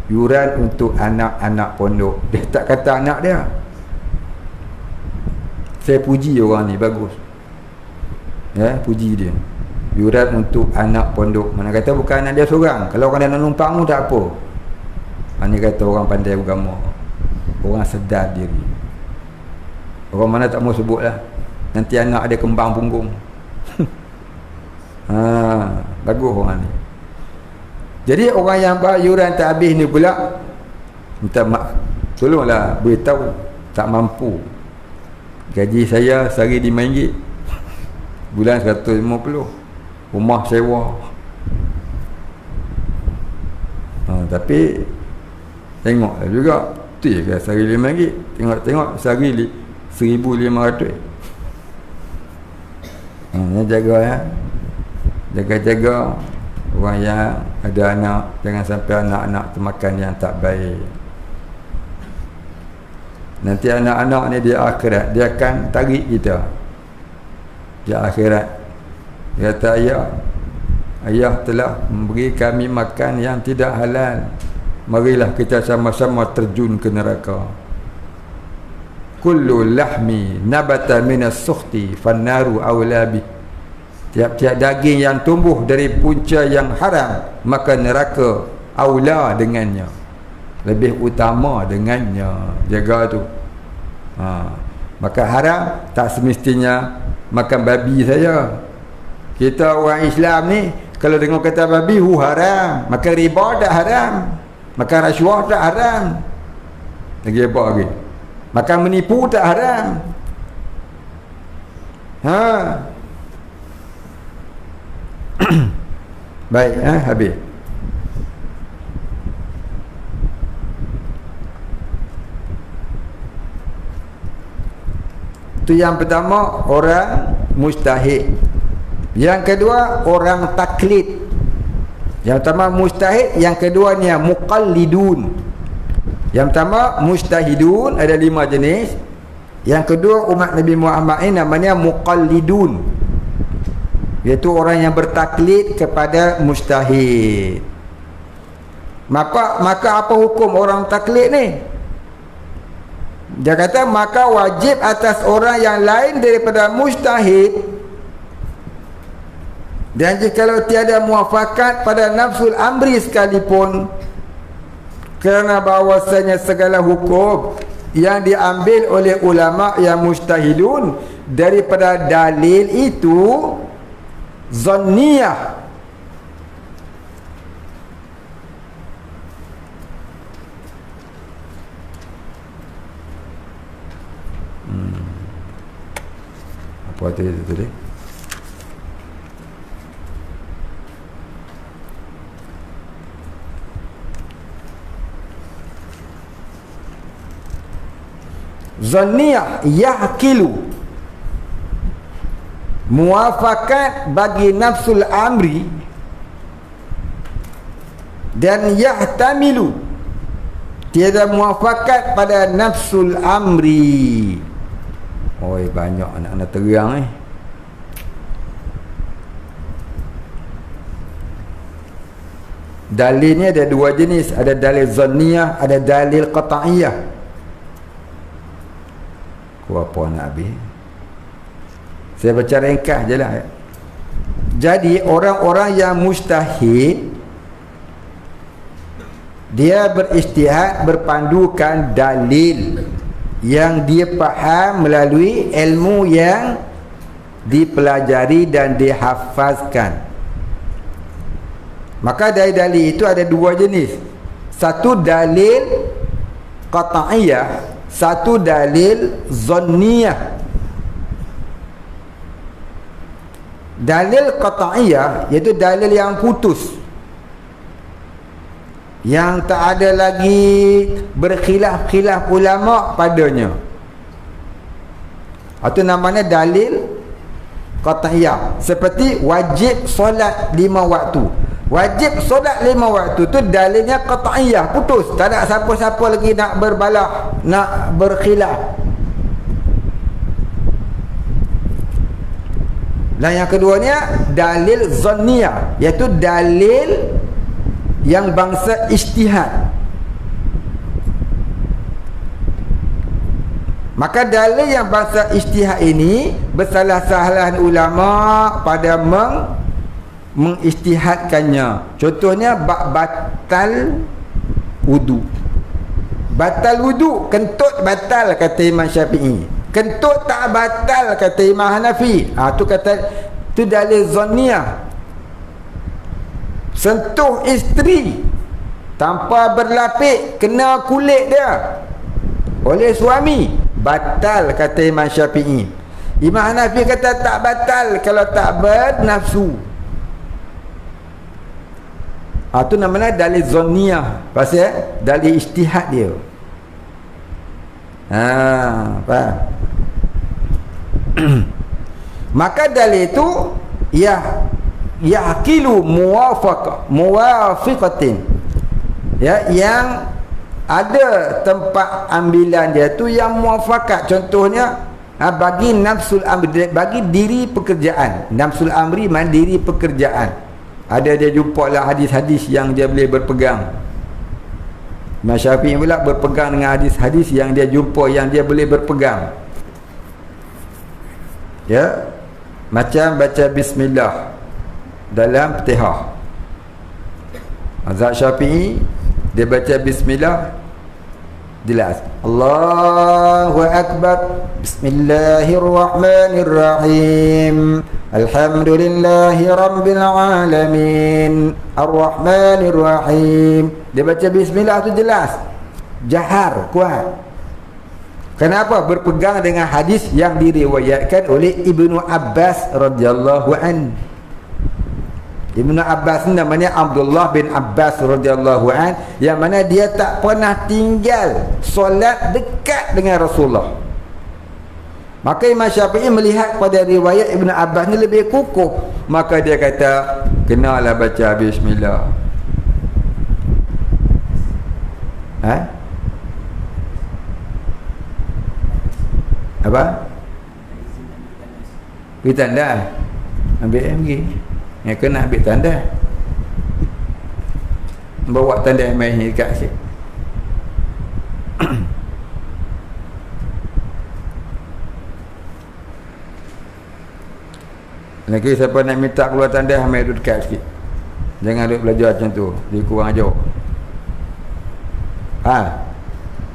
yuran untuk anak-anak pondok. Dia tak kata anak dia, Saya puji orang ni, bagus. Ya, puji dia. Yuran untuk anak pondok. Mana kata bukan anak dia seorang. Kalau orang dia nak numpang pun tak apa. Ini kata orang pandai agama. Orang sedar diri. Orang mana tak mau sebut lah. Nanti anak dia kembang punggung. Bagus orang ni. Jadi orang yang bayar yuran tak habis ni pula minta mak, tolonglah beritahu tak mampu. Gaji saya sehari RM5, bulan 150, rumah sewa. Tapi tengoklah juga tu je kan, sehari RM5, tengok sehari RM1,500. Jaga ya, jaga-jaga orang yang ada anak, jangan sampai anak-anak termakan yang tak baik. Nanti anak-anak ni di akhirat dia akan tarik kita di akhirat. Dia kata, ayah telah memberi kami makan yang tidak halal, marilah kita sama-sama terjun ke neraka. Kullu lahmi nabata minas sukhti fannaru awla bih. Tiap-tiap daging yang tumbuh dari punca yang haram, maka neraka aula dengannya, lebih utama dengannya. Jaga tu. Maka haram tak semestinya makan babi saja. Kita orang Islam ni kalau dengar kata babi haram, makan riba tak haram, makan rasuah tak haram, lagi apa lagi, makan menipu tak haram. Baik, habis. Itu yang pertama, orang mustahid. Yang kedua, orang taklid. Yang pertama mustahid, yang kedua ni muqallidun. Yang pertama mustahidun, ada 5 jenis. Yang kedua umat Nabi Muhammad ini namanya muqallidun, iaitu orang yang bertaklid kepada mustahid. Maka apa hukum orang taklid ni? Dia kata maka wajib atas orang yang lain daripada mustahid, dan jikalau tiada muafakat pada nafsul amri sekalipun, kerana bahawasanya segala hukum yang diambil oleh ulama yang mustahidun daripada dalil itu zanniyah. Apa tadi itu tadi? Zanniyah yahkilu, muafakat bagi nafsul amri, dan yahtamilu, tiada muafakat pada nafsul amri. Oi, banyak anak-anak terang Dalilnya ada 2 jenis, ada dalil zanniyah, ada dalil qat'iyah. Apa nak habis? Saya baca ringkas je lah. Jadi orang-orang yang mustahid, dia beristihad berpandukan dalil yang dia faham melalui ilmu yang dipelajari dan dihafazkan. Maka dari dalil itu ada 2 jenis. Satu dalil qat'iyah, satu dalil zanniyah. Dalil qat'iyah iaitu dalil yang putus, yang tak ada lagi berkhilaf-khilaf ulama padanya. Itu namanya dalil qat'iyah. Seperti wajib solat 5 waktu. Wajib solat 5 waktu tu dalilnya qat'iyah, putus. Tak ada siapa-siapa lagi nak berbalah, nak berkhilaf. Dan yang keduanya dalil zanniyah, iaitu dalil yang bangsa ijtihad. Maka dalil yang bahasa ijtihad ini bersalah-salahan ulama pada mengijtihadkannya. Contohnya batal wudu. Batal wudu, kentut batal kata Imam Syafi'i. Kentut tak batal kata Imam Hanafi. Tu kata tu dalil zanniyah. Sentuh isteri tanpa berlapik kena kulit dia oleh suami, batal kata Imam Syafi'i. Imam Hanafi kata tak batal kalau tak bernafsu. Tu namanya dalil zanniyah, pasal dalil ijtihad dia. Faham? Maka dalil itu yaqilu muwafiqatin, yang ada tempat ambilan dia tu yang muafakat. Contohnya bagi nafsul amri, bagi diri pekerjaan. Nafsul amri makna diri pekerjaan. Ada dia jumpa lah hadis-hadis yang dia boleh berpegang. Imam Syafi'i pula berpegang dengan hadis-hadis yang dia jumpa, yang dia boleh berpegang. Ya, macam baca bismillah dalam Fatihah. Mazhab Syafi'i dia baca bismillah jelas. Allahu akbar. Bismillahirrahmanirrahim. Alhamdulillahi rabbil alamin. Arrahmanirrahim. Dia baca bismillah tu jelas. Jahar, kuat. Kenapa? Berpegang dengan hadis yang diriwayatkan oleh Ibnu Abbas radhiyallahu an. Ibnu Abbas namanya Abdullah bin Abbas radhiyallahu an, yang mana dia tak pernah tinggal solat dekat dengan Rasulullah. Maka Imam Syafi'i melihat pada riwayat Ibnu Abbas ni lebih kukuh, maka dia kata kenalah baca bismillah. Apa? Pergi tanda, ambil pergi. Yang kena ambil tanda, bawa tanda mai ni dekat sikit. Lagi siapa nak minta keluar tanda, mai duduk dekat sikit. Jangan duduk belajar macam tu, dia kurang ajar.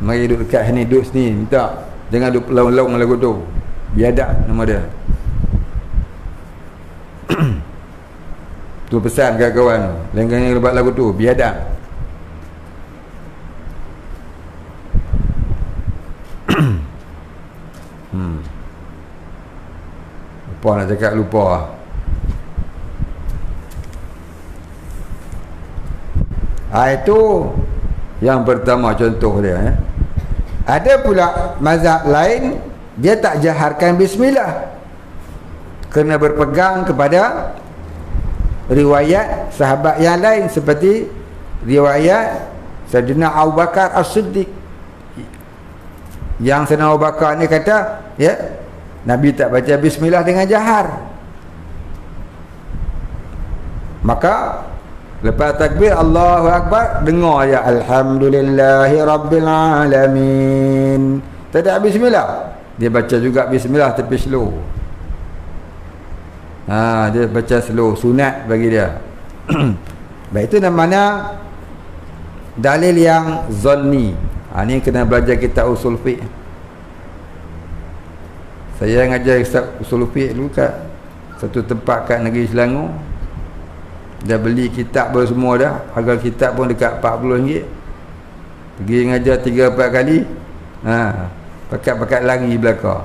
Mari duduk dekat sini, duduk sini, minta. Jangan duduk laung-laung lagu tu. Biadab nama dia. Tu pesan kawan-kawan, lain-lain lebat lagu tu biadab. Lupa nak cakap, lupa. Itu yang pertama contoh dia. Ada pula mazhab lain, dia tak jaharkan bismillah, kena berpegang kepada riwayat sahabat yang lain, seperti riwayat Sayyidina Abu Bakar As-Siddiq, yang Sayyidina Abu Bakar ni kata, Nabi tak baca bismillah dengan jahar. Maka lepas takbir Allahu Akbar, dengar ya alhamdulillahi rabbil alamin. Tak ada bismillah, dia baca juga bismillah tapi slow. Dia baca slow, sunat bagi dia. Baik, itu namanya dalil yang zanni. Ni kena belajar kitab usul fiqh. Saya ngajar usul fiqh dulu kat satu tempat kat negeri Selangor. Dah beli kitab semua dah. Harga kitab pun dekat RM40. Pergi ngajar 3-4 kali. Pakat-pakat lari belakang.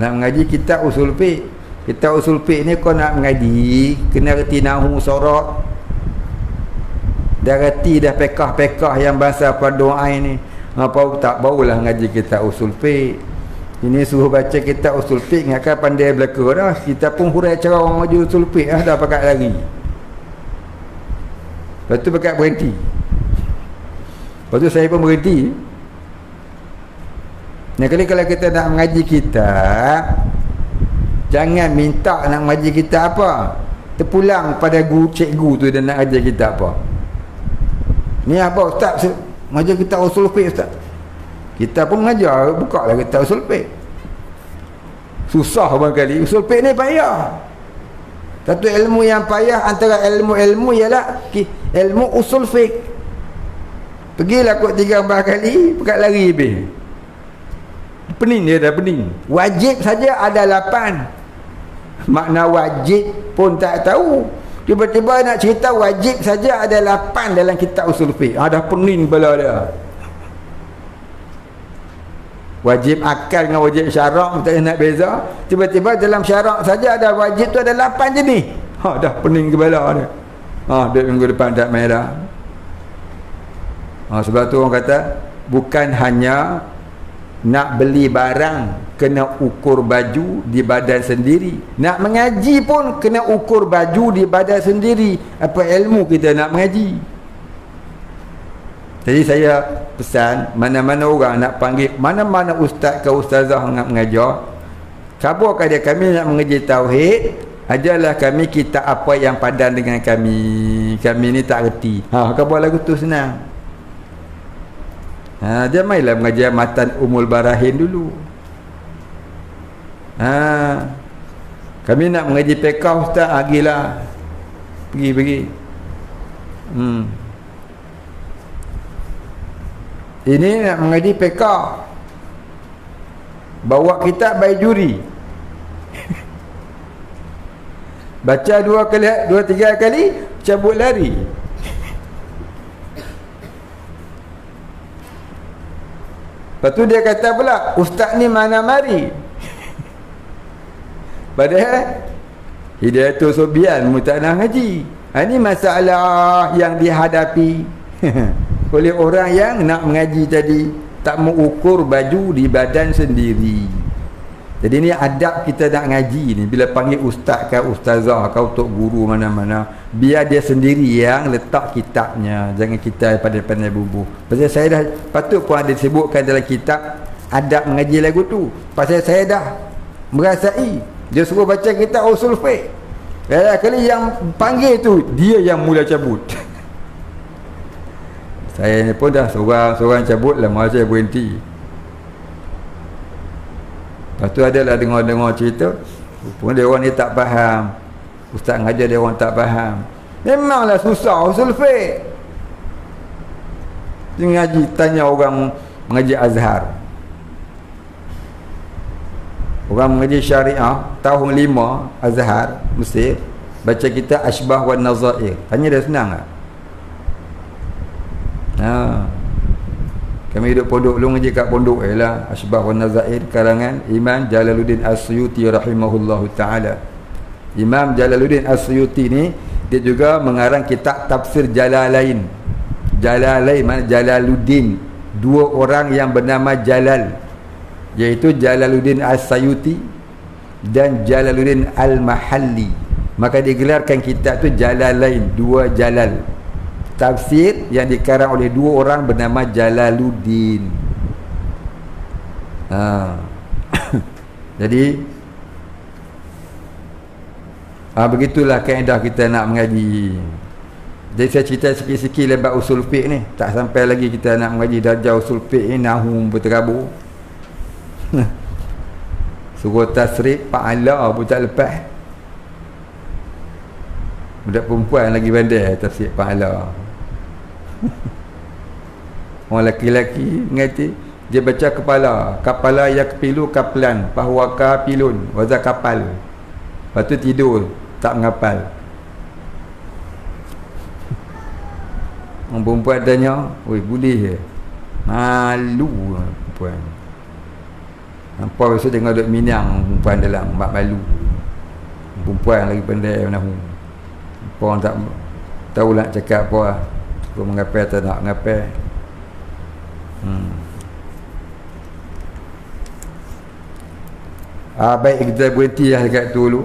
Nak mengaji kitab usul fiqh. Kitab usul fiqh ni kau nak mengaji, kena reti nahwu sorot. Dah reti dah pekah-pekah yang bahasa fardu ain ni. Apa tak barulah ngaji kitab usul fiqh. Ini suruh baca kitab usul fiqh, ngakak pandai belaka dah. Kita pun hurai cara orang maju usul fiqh dah pakat lari. Lepas tu pakat berhenti. Lepas tu saya pun berhenti. Nah, kali kalau kita nak mengaji kitab, jangan minta nak mengaji kitab apa, terpulang pada guru cikgu tu dan nak ajar kita apa. Ni apa ustaz, mengajar kitab usul fiqh ustaz. Kita pun mengajar, buka lah kitab usul fiqh. Susah barangkali. Usul fiqh ni payah. Satu ilmu yang payah antara ilmu-ilmu ialah ilmu usul fiqh. Pergilah kot 3-4 kali, pekat lari habis. Pening dia dah pening. Wajib saja ada 8. Makna wajib pun tak tahu. Tiba-tiba nak cerita wajib saja ada 8 dalam kitab usul fiqh. Dah pening kepala dia. Wajib akal dengan wajib syarak tak nak beza. Tiba-tiba dalam syarak saja ada wajib tu ada 8 jenis. Dah pening kepala dia. Dia minggu depan tak main dah. Sebab tu orang kata bukan hanya nak beli barang kena ukur baju di badan sendiri, nak mengaji pun kena ukur baju di badan sendiri. Apa ilmu kita nak mengaji? Jadi saya pesan, mana-mana orang nak panggil, mana-mana ustaz ke ustazah nak mengajar, kabarkan dia kami nak mengaji tauhid, ajarlah kami kitab apa yang padan dengan kami. Kami ni tak reti. Kabar lagu tu senang. Dia mainlah mengajar matan Umul Barahin dulu. Kami nak mengaji fiqh ustaz, agilah. Pergi. Ini nak mengaji fiqh. Bawa kitab Baijuri. Baca 2-3 kali, cabut lari. Lepas tu dia kata pula, ustaz ni mana mari. Padahal Hidayatul Subian mu tak nak ngaji. Ini masalah yang dihadapi oleh orang yang nak mengaji tadi, tak mengukur baju di badan sendiri. Jadi ni adab kita nak ngaji ni. Bila panggil ustaz ke ustazah ke untuk guru mana-mana, biar dia sendiri yang letak kitabnya. Jangan kita pandai-pandai bubuh. Pasal saya dah, patut pun ada disebutkan dalam kitab adab mengaji lagu tu. Pasal saya dah merasai. Dia suruh baca kitab usul fiqh. Kali yang panggil tu, dia yang mula cabut. Saya ni pun dah seorang cabut lah, masa saya berhenti. Lepas tu adalah dengar-dengar cerita, rupanya dia orang ni tak faham. Ustaz ngajar dia orang tak faham. Memanglah susah usul fiqh. Dia ngaji, tanya orang mengaji Azhar, orang mengaji syariah tahun 5 Azhar Mesir, baca kita Asbah wan Nazair. Tanya dia senang tak? Kami duduk pondok dulu, ngaji kat pondok ialah Asbah wan Nazair karangan Imam Jalaluddin As-Suyuti rahimahullahu taala. Imam Jalaluddin As-Suyuti ni dia juga mengarang kitab tafsir Jalalain. Jalalain makna Jalaluddin, dua orang yang bernama Jalal, iaitu Jalaluddin As-Suyuti dan Jalaluddin Al-Mahalli. Maka digelarkan kitab tu Jalalain, dua Jalal. Tafsir yang dikarang oleh dua orang bernama Jalaluddin. Jadi begitulah kaedah kita nak mengaji. Jadi saya cerita sikit-sikit lebat usul fiqh ni. Tak sampai lagi kita nak mengaji darjah usul fiqh ni, nahum berterabur. Suruh tasrif pa'ala pun tak lepas. Budak perempuan lagi pandai tafsir pa'ala. Orang lelaki-lelaki mengerti, dia baca kepala yakpilu kaplan bahwaka pilun wazak kapal. Lepas tu tidur tak menghafal. Orang perempuan tanya, "Oi, boleh ke?" Malu perempuan. Nampak biasa tengok duk minang perempuan dalam bab malu. Perempuan lagi pandai nahu. Orang tak tahu nak cakap apa lah. Kau mengapai atau tak mengapai. Baik, kita berhenti lah dekat tu dulu.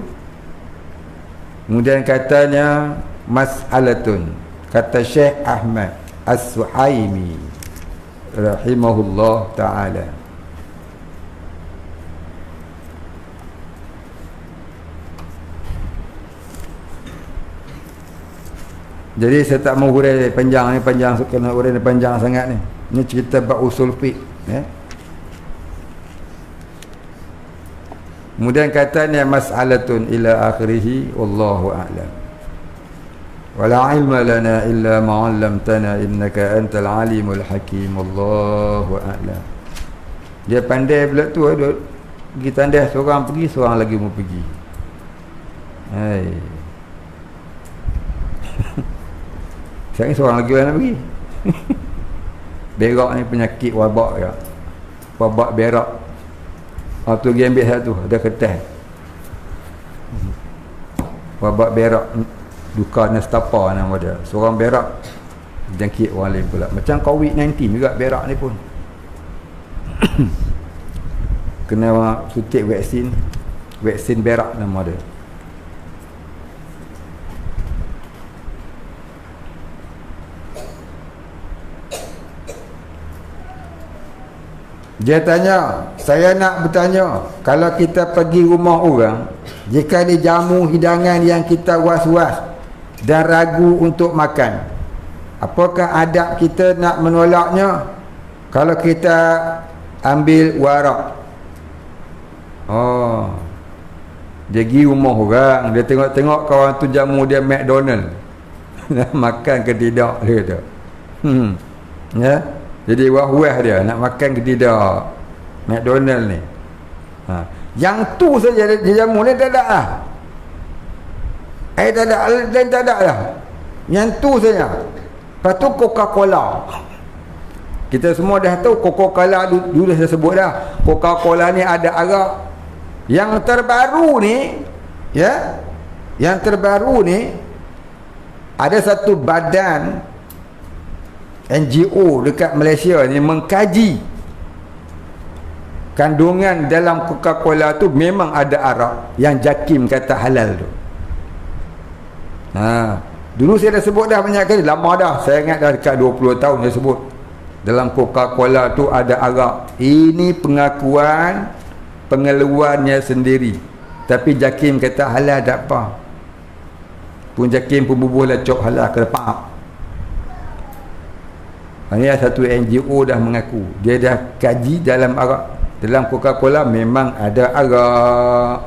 Kemudian katanya mas'alatun, kata Syekh Ahmad As-Suhaimi rahimahullah ta'ala. Jadi saya tak mau hurai panjang ni, panjang kena hurai panjang sangat ni. Ini cerita bab usul fiqh, Kemudian katanya mas'alatun ila akhirih wallahu a'lam. Wala ilma lana illa ma 'allamtana innaka antal alimul hakim. Wallahu a'lam. Dia pandai pula tu duk pergi tandas, seorang pergi, seorang lagi mau pergi. Hai. Sekarang seorang lagi nak pergi. Berak ni penyakit wabak ya. Wabak berak. Tu pergi ambil satu, ada kertas. Wabak berak, duka nestapa nama dia. Seorang berak jangkit orang lain pula. Macam COVID-19 juga berak ni pun. Kena suntik vaksin. Vaksin berak nama dia. Dia tanya, saya nak bertanya, kalau kita pergi rumah orang, jika dijamu hidangan yang kita was-was dan ragu untuk makan, apakah adab kita nak menolaknya kalau kita ambil warak? Oh, dia pergi rumah orang, dia tengok-tengok kawan tu jamu dia McDonald. Nak makan ke tidak, dia kata. Ya. Jadi wah-wah dia nak makan ke tidak McDonald ni. Yang tu saja dia jamu ni tak ada lah. Tak ada, lain tak ada lah. Yang tu saja. Lepas tu Coca-Cola. Kita semua dah tahu Coca-Cola dulu saya sebut dah. Coca-Cola ni ada arak. Yang terbaru ni, ya, yang terbaru ni ada satu badan NGO dekat Malaysia ni mengkaji kandungan dalam Coca-Cola tu memang ada arak yang JAKIM kata halal tu. Dulu saya dah sebut dah banyak kali, lama dah, saya ingat dah dekat 20 tahun saya sebut dalam Coca-Cola tu ada arak. Ini pengakuan pengeluarannya sendiri, tapi JAKIM kata halal tak apa. Pun JAKIM pun bubuh lah cok halal ke lepak. Ini satu NGO dah mengaku, dia dah kaji dalam arak, dalam Coca-Cola memang ada arak.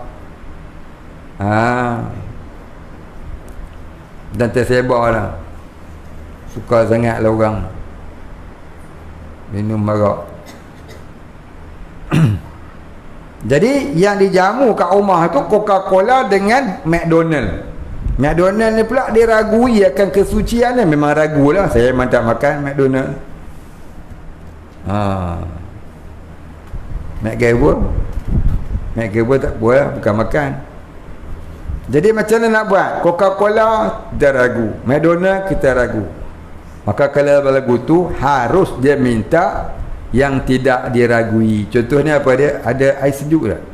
Dan tersebar lah, suka sangat lah orang minum arak. Jadi yang dijamu kat rumah tu Coca-Cola dengan McDonald. McDonald ni pula dia ragui akan kesuciannya. Memang ragu lah, saya memang tak makan McDonald. McGregor tak apa lah, bukan makan. Jadi macam mana nak buat? Coca-Cola kita ragu, McDonald kita ragu. Maka kalau lagu tu harus dia minta yang tidak diragui. Contohnya apa dia? Ada air sejuk tak?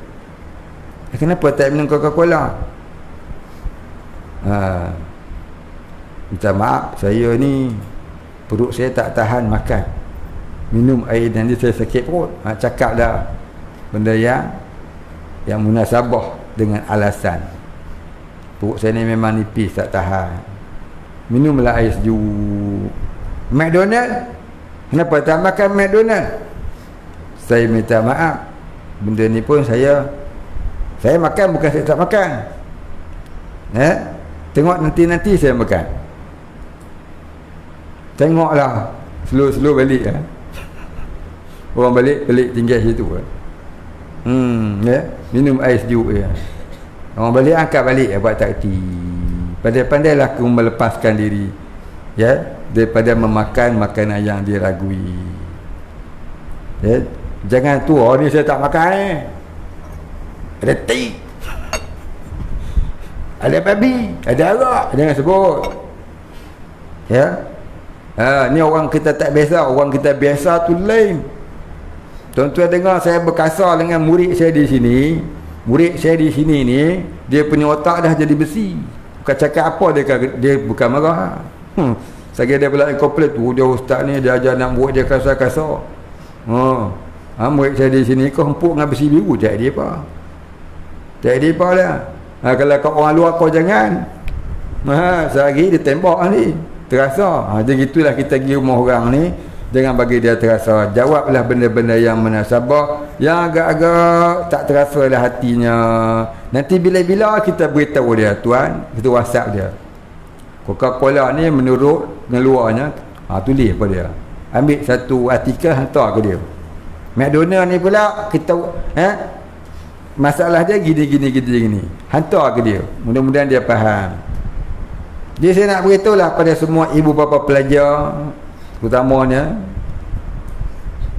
Kenapa tak minum Coca-Cola? Minta maaf, saya ni perut saya tak tahan makan, minum air nanti saya sakit perut. Cakap dah benda yang munasabah dengan alasan perut saya ni memang nipis tak tahan, minumlah air sejuk. McDonald, kenapa tak makan McDonald? Saya minta maaf, benda ni pun saya makan, bukan saya tak makan. Tengok nanti saya makan. Tengoklah slow balik ya. Orang balik tinggal situ ya. Minum air sejuk ya. Orang balik angkat balik buat tak reti. Pandai-pandailah aku melepaskan diri ya, daripada memakan makanan yang diragui ya. Jangan tu, oh ni saya tak makan reti, ada babi, ada arak, jangan sebut ya. Ni orang kita tak biasa. Orang kita biasa tu lain. Tuan-tuan dengar, saya berkasar dengan murid saya di sini. Murid saya di sini ni, dia punya otak dah jadi besi. Bukan cakap apa, dia bukan marah. Saya dia pula komplain tu, dia ustaz ni dia ajar nak murid dia kasar-kasar. Murid saya di sini kau empuk dengan besi biru, tak dia apa. Tak dia apa lah. Kalau kau orang luar kau jangan. Sehari dia tembak ni, terasa. Jadi gitulah kita pergi rumah orang ni, Jangan bagi dia terasa. Jawablah benda-benda yang munasabah, yang agak-agak tak terasa lah hatinya. Nanti bila-bila kita beritahu dia, tuan, kita WhatsApp dia. Coca-Cola ni menurut pengeluarnya, tulis pada dia. Ambil satu artikel hantar ke dia. McDonald ni pula kita masalah dia gini. Hantar ke dia. Mudah-mudahan dia faham. Jadi saya nak beritahulah pada semua ibu bapa pelajar, terutamanya,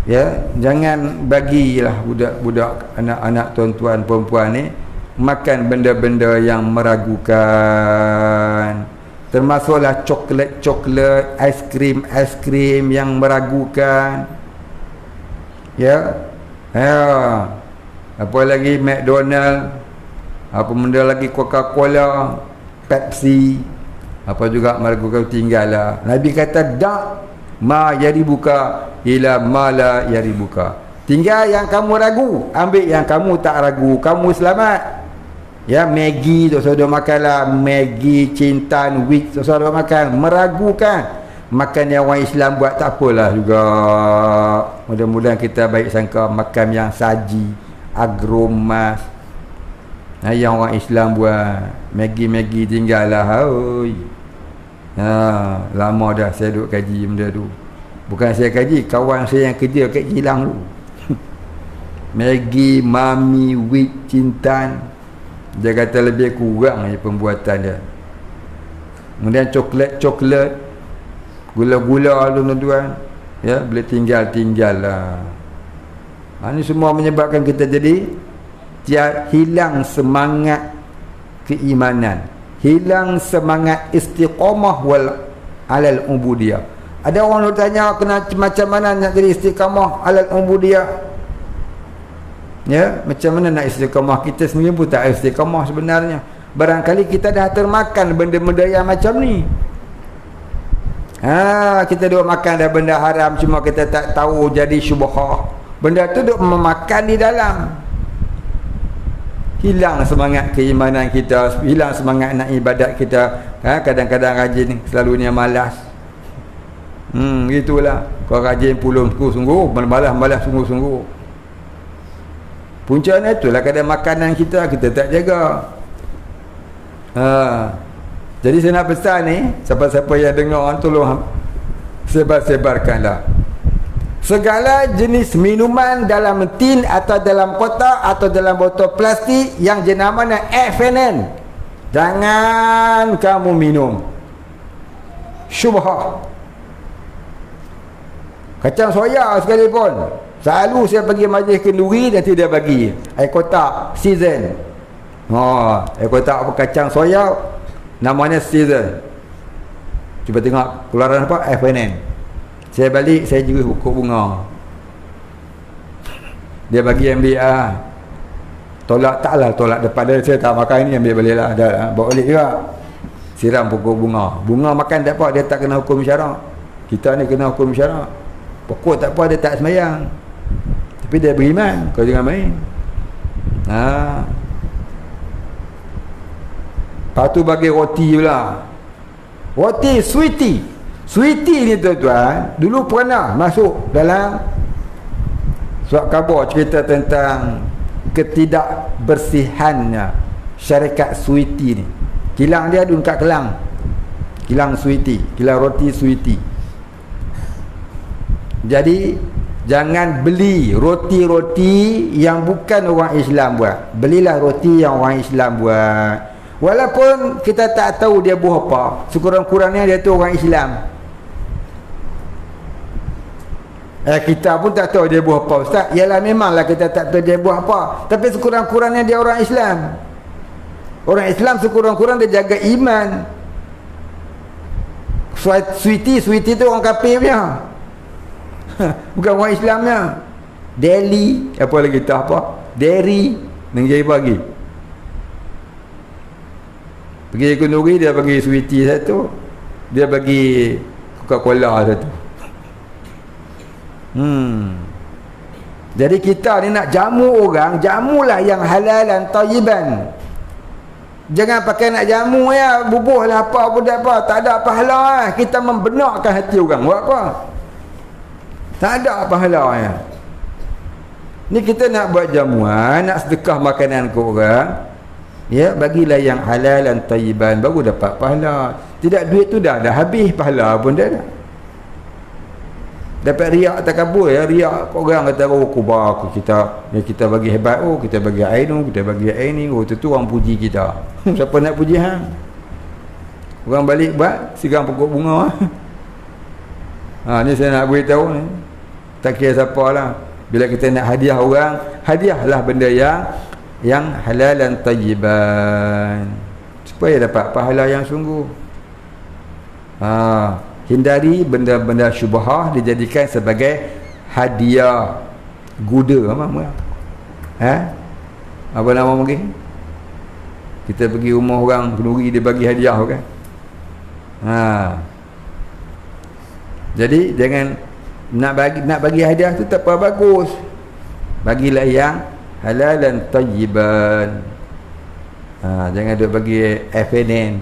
ya, jangan bagilah budak-budak, anak-anak tuan-tuan perempuan ni makan benda-benda yang meragukan. Termasuklah coklat, aiskrim yang meragukan. Ya. Apa lagi McDonald, apa benda lagi Coca-Cola, Pepsi, apa juga meragukan, tinggallah. Nabi kata dak ma yaribuka ila ma la yaribuka. Tinggal yang kamu ragu, ambil yang kamu tak ragu, kamu selamat. Ya, Maggi tu saudara makanlah, Maggi, Cintan, wheat tu saudara makan, meragukan. Makan yang orang Islam buat tak apalah juga. Mudah-mudahan kita baik sangka makan yang saji, agromas. Yang orang Islam buat Maggi tinggallah. Oi. Lama dah saya duk kaji benda tu. Bukan saya kaji, kawan saya yang kerja kat kilang tu. Maggi, Mami, wheat, Cintan. Dia kata lebih kurang je pembuatan dia. Kemudian coklat, gula-gula tu tuan-tuan, ya, boleh tinggal lah. Ini semua menyebabkan kita jadi hilang semangat keimanan, hilang semangat istiqamah alal ubudiyah. Ada orang tanya macam mana nak jadi istiqamah alal ubudiyah? Ya, macam mana nak istiqamah? Kita sendiri pun tak istiqamah sebenarnya. Barangkali kita dah termakan benda-benda yang macam ni. Kita duk makan dah benda haram, cuma kita tak tahu, jadi syubhah. Benda tu duk memakan di dalam. Hilang semangat keimanan kita, hilang semangat nak ibadat kita. Kadang-kadang rajin, selalunya malas. Gitulah. Kau rajin pulung sungguh-sungguh, malas sungguh-sungguh. Puncanya itulah kadang makanan kita tak jaga. Jadi saya nak pesan ni, siapa-siapa yang dengar, tolong sebar-sebarkanlah. Segala jenis minuman dalam tin atau dalam kotak atau dalam botol plastik yang jenamanya FNN, jangan kamu minum. Syubhah. Kacang soya sekalipun, selalu saya pergi majlis kenduri dan tidak bagi air kotak season. Air kotak apa, kacang soya namanya season. Cuba tengok keluaran apa, FNN. Saya balik, saya juga pokok bunga. Dia bagi ambil tolak depan dia, saya tak makan ni, ambil balik lah, bawa balik juga. Siram pokok bunga. Bunga makan tak apa, dia tak kena hukum syarak. Kita ni kena hukum syarak. Pokok tak apa, dia tak semayang, tapi dia beriman. Kau jangan main. Lepas tu bagi roti pula. Roti Sweetie ni tuan-tuan, dulu pernah masuk dalam surat khabar cerita tentang ketidakbersihannya syarikat Sweetie ni. Kilang dia duduk kat Kelang. Kilang Sweetie, kilang roti Sweetie. Jadi jangan beli roti-roti yang bukan orang Islam buat. Belilah roti yang orang Islam buat. Walaupun kita tak tahu dia buah apa, sekurang-kurangnya dia tu orang Islam. Kita pun tak tahu dia buah apa, Ustaz. Yalah, memanglah kita tak tahu dia buah apa, tapi sekurang-kurangnya dia orang Islam. Orang Islam sekurang-kurang dia jaga iman. Sweetie tu orang kafir punya. Bukan orang Islamnya. Deli, apa lagi tak apa, Dairy, nengjai bagi. Pergi kenduri, dia bagi Sweetie satu, dia bagi Coca-Cola satu. Jadi kita ni nak jamu orang, jamulah yang halal dan tayyiban. Jangan pakai nak jamu ya, bubuh lah apa, budak apa, tak ada pahala. Kita membenarkan hati orang. Buat apa? Tak ada pahalanya. Ni kita nak buat jamuan, nak sedekah makanan ke orang, ya, bagilah yang halal dan tayyiban, baru dapat pahala. Tidak duit tu dah habis, pahala pun dah. Dapat riak takabur, ya, riak orang kata oh kubah kita, ya, kita bagi hebat, oh kita bagi air ni, kita bagi air ni, oh tu orang puji kita. Siapa nak puji hang? Orang balik buat sigang pokok bunga. Ni saya nak beritahu ni. Tak kira siapa lah. Bila kita nak hadiah orang, hadiahlah benda yang halal dan tayyiban, supaya dapat pahala yang sungguh. Hindari benda-benda syubhah dijadikan sebagai hadiah guda. Apa nama mungkin? Kita pergi rumah orang kenduri, dia bagi hadiah kan. Jadi jangan nak bagi hadiah tu tak apa bagus. Bagilah yang halal dan tayyiban. Jangan duk bagi FNN.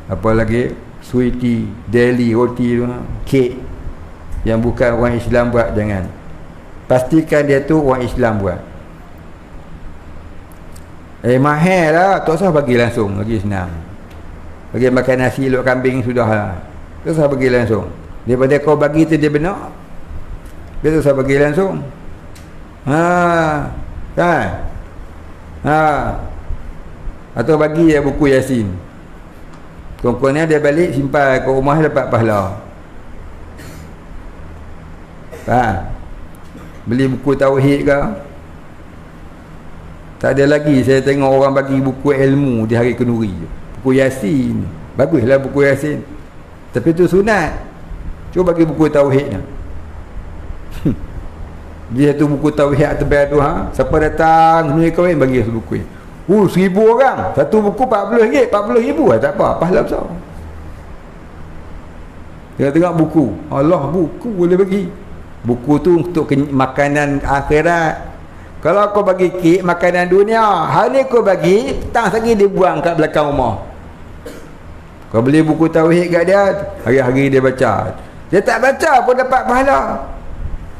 Apa lagi? Sweetie, deli, roti tu, kek yang bukan orang Islam buat, jangan. Pastikan dia tu orang Islam buat. Mahal lah, tak usah bagi langsung, lagi senang. Bagi makan nasi lok kambing sudah lah. Tak usah bagi langsung. Daripada kau bagi tu dia benar, dia tak usah bagi langsung. Kan? Atau bagi dia buku Yasin. Kurang-kurangnya dia balik simpan ke rumah, dapat pahala. Beli buku tauhid ke? Tak ada lagi saya tengok orang bagi buku ilmu di hari kenduri. Buku Yasin, baguslah buku Yasin, tapi tu sunat. Cuba bagi buku tauhid ni. Dia tu buku tauhid tebal tu, siapa datang kenduri kahwin bagi satu buku ni. 1,000 orang, satu buku RM40, RM40,000 tak apa, pahala besar. Tengok-tengok buku, Allah, buku boleh bagi. Buku tu untuk makanan akhirat. Kalau kau bagi kek makanan dunia, hari ni kau bagi, petang lagi dia buang kat belakang rumah. Kau beli buku tauhid kat dia, hari-hari dia baca. Dia tak baca pun dapat pahala.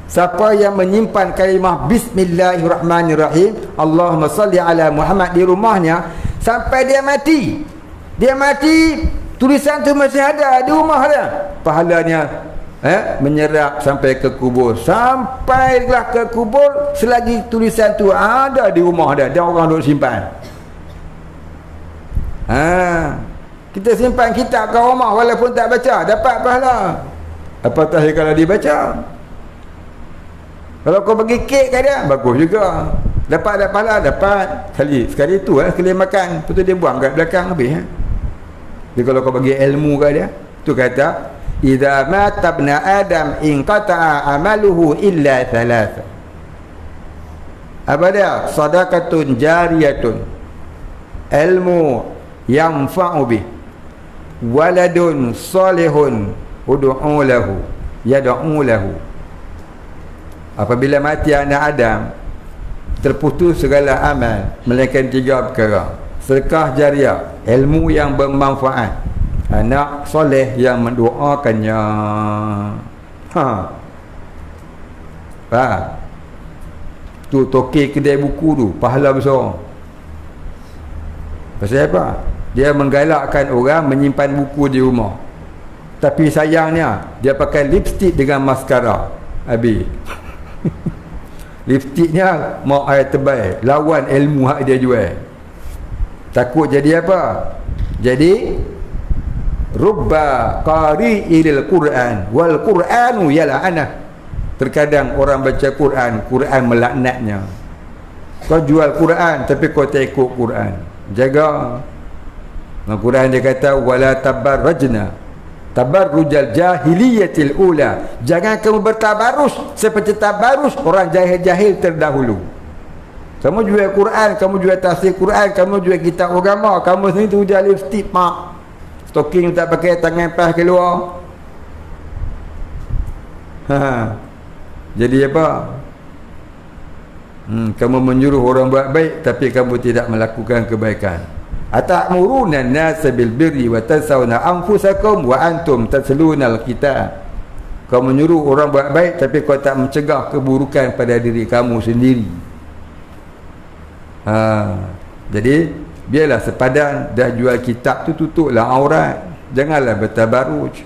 Siapa yang menyimpan kalimah Bismillahirrahmanirrahim, Allahumma salli ala Muhammad di rumahnya sampai dia mati. Dia mati, tulisan tu masih ada di rumah dia. Pahalanya menyerap sampai ke kubur. Sampailah ke kubur selagi tulisan tu ada di rumah dia, dia orang duk simpan. Kita simpan kitab kat rumah walaupun tak baca, dapat pahala. Apatah kalau dibaca. Kalau kau bagi kek kat dia, bagus juga. Dapat pahala, dapat. Sekali tu sekali makan, lepas tu dia buang kat belakang habis. Jadi kalau kau bagi ilmu kat dia, tu kata idza mata ibn adam inqata'a amaluhu illa thalatha. Apa dia? Sadaqatun jariyatun, ilmu yanfa'u bih, waladun salihun ud'u lahu yad'u lahu. Apabila mati anak Adam, terputus segala amal melainkan 3 perkara: sedekah jariah, ilmu yang bermanfaat, anak soleh yang mendoakannya. Tu toke kedai buku tu pahala besar. Pasal apa? Dia menggalakkan orang menyimpan buku di rumah. Tapi sayangnya dia pakai lipstick dengan maskara. Habis. Lipstiknya mau air tebal, lawan ilmu hak dia jual. Takut jadi apa? Jadi rubba qari'il Quran wal Quranu yal'anah. Terkadang orang baca Quran, Quran melaknatnya. Kau jual Quran tapi kau tak ikut Quran. Jaga. Al-Quran dia kata wala tabarrajna tabarrujal jahiliyatil ula. Jangan kamu bertabarus seperti tabarus orang jahil-jahil terdahulu. Kamu jual Quran, kamu jual tafsir Quran, kamu jual kitab agama, kamu sendiri tu jual lipstick mak. Stocking tak pakai, tangan pas keluar. Jadi apa? Kamu menyuruh orang buat baik tapi kamu tidak melakukan kebaikan. Atamuruna an-nasa bil birri wa tansawna anfusakum wa antum tatluna al-kitab. Kau menyuruh orang buat baik tapi kau tak mencegah keburukan pada diri kamu sendiri. Jadi biarlah sepadan. Dah jual kitab tu, tutuplah aurat. Janganlah bertabaruj.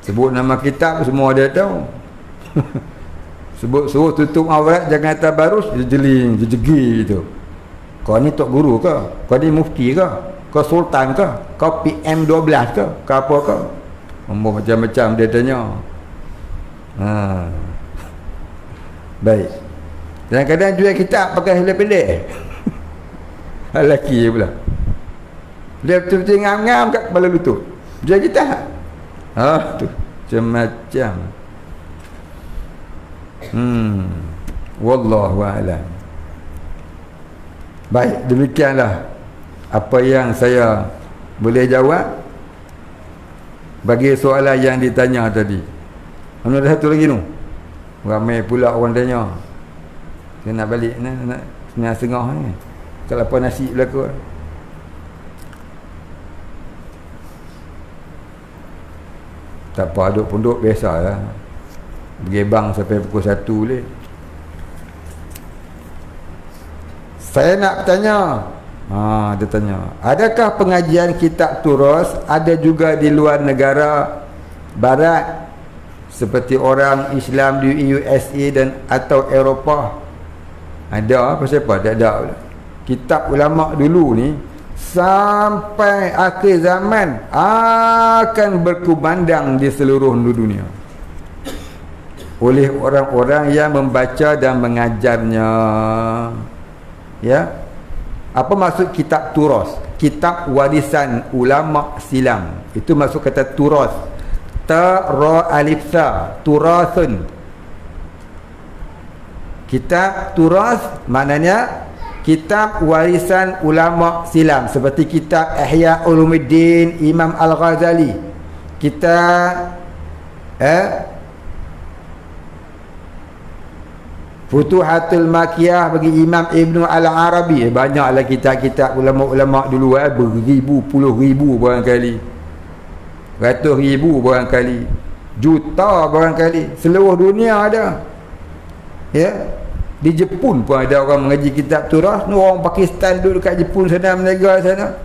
Sebut nama kitab semua dia tahu. Suruh tutup aurat, jangan tabaruj, dia jeling, dia jegi gitu. Kau ni tok guru ke? Kau ni mufti ke? Kau sultan ke? Kau PM12 ke? Kau apa ke? Macam-macam dia tanya. Baik. Kadang-kadang jual kitab pakai helai pendek. Lelaki pula. Dia betul-betul ngam-ngam kat kepala lutut. Jual kitab. Tu macam-macam. Wallahu a'lam. Baik, demikianlah apa yang saya boleh jawab bagi soalan yang ditanya tadi. Ada satu lagi tu. Ramai pula orang tanya. Saya nak balik nak setengah-setengah ni. Kalau apa nasi berlaku. Tak apa, duduk pondok biasalah. Bergebang sampai pukul 1 boleh. Saya nak bertanya. Dia tanya, adakah pengajian kitab turas ada juga di luar negara barat seperti orang Islam di USA dan atau Eropah? Ada, pasal apa? Tak ada. Kitab ulama dulu ni sampai akhir zaman akan berkumandang di seluruh dunia oleh orang-orang yang membaca dan mengajarnya. Ya. Apa maksud kitab turas? Kitab warisan ulama silam. Itu maksud kata turas. Ta ra alif sa, turasun. Kitab turas maknanya kitab warisan ulama silam, seperti kitab Ihya Ulumuddin Imam Al-Ghazali, kitab Futuhatul Makiyah bagi Imam Ibn Al-Arabi. Banyaklah kitab-kitab ulama-ulama dulu, beribu, puluh ribu barangkali, ratus ribu barangkali, juta barangkali, seluruh dunia ada. Ya, di Jepun pun ada orang mengaji kitab turas. Orang Pakistan duduk dekat Jepun sana, meniaga sana.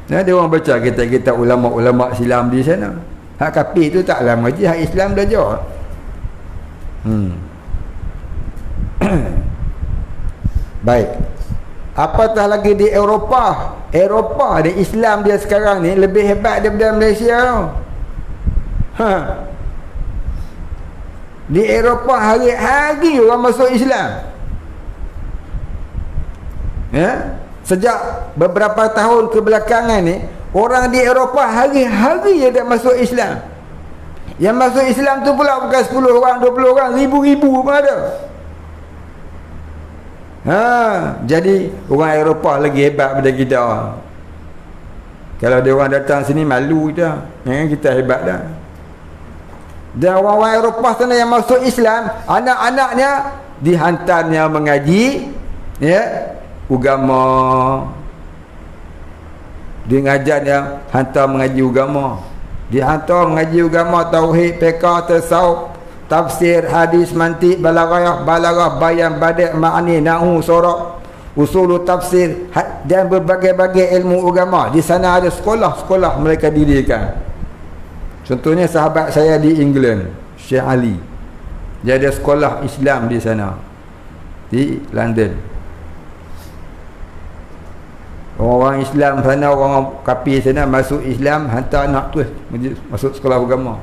Nah, dia orang baca kitab-kitab ulama-ulama silam di sana. Hak kafir tu taklah mengaji, hak Islam belajar. Baik. Apatah lagi di Eropah. Eropah dia Islam dia sekarang ni lebih hebat daripada Malaysia tau. Di Eropah hari-hari orang masuk Islam. Ya? Sejak beberapa tahun kebelakangan ni, orang di Eropah hari-hari dia dah masuk Islam. Yang masuk Islam tu pula bukan 10 orang, 20 orang, ribu-ribu pun ada. Jadi orang Eropah lagi hebat daripada kita. Kalau dia orang datang sini malu kita. Kita hebat dah. Dan orang-orang Eropah sana yang masuk Islam, anak-anaknya dihantarnya mengaji, ya, agama. Dia ngajarnya hantar mengaji agama. Dihantar mengaji agama, tauhid, fiqh, tasawuf, tafsir, hadis, mantiq, balaghah, bayan, badi', ma'ani, nahwu, sorab, usul tafsir dan berbagai-bagai ilmu agama. Di sana ada sekolah-sekolah mereka dirikan. Contohnya sahabat saya di England, Syekh Ali. Dia ada sekolah Islam di sana, di London. Orang Islam sana, orang kafir sana masuk Islam, hantar anak tu masuk sekolah agama.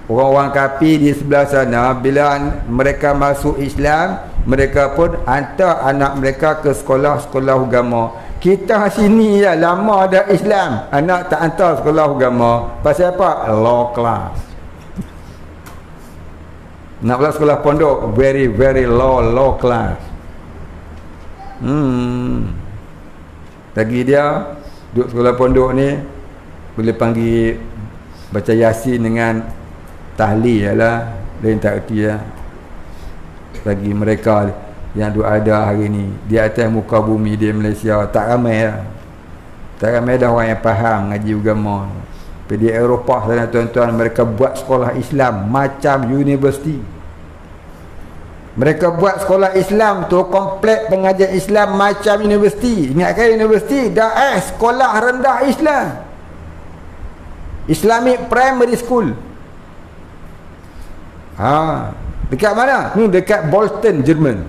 Orang-orang kafir di sebelah sana, bila mereka masuk Islam, mereka pun hantar anak mereka ke sekolah-sekolah agama. Kita sini ya lama dah Islam, anak tak hantar sekolah agama. Pasal apa? Low class. Nak pula sekolah pondok, very low class. Lagi dia duduk sekolah pondok ni boleh panggil baca Yasin dengan tahlil lah, lain tak erti lah. Bagi mereka yang ada hari ni di atas muka bumi di Malaysia, tak ramai lah. Tak ramai dah orang yang faham ngaji agama. Di Eropah sana tuan-tuan, mereka buat sekolah Islam macam universiti. Mereka buat sekolah Islam tu komplek pengajian Islam macam universiti. Ingatkan universiti? Dah sekolah rendah Islam, Islamic Primary School. Dekat mana? Dekat Bolton, Jerman,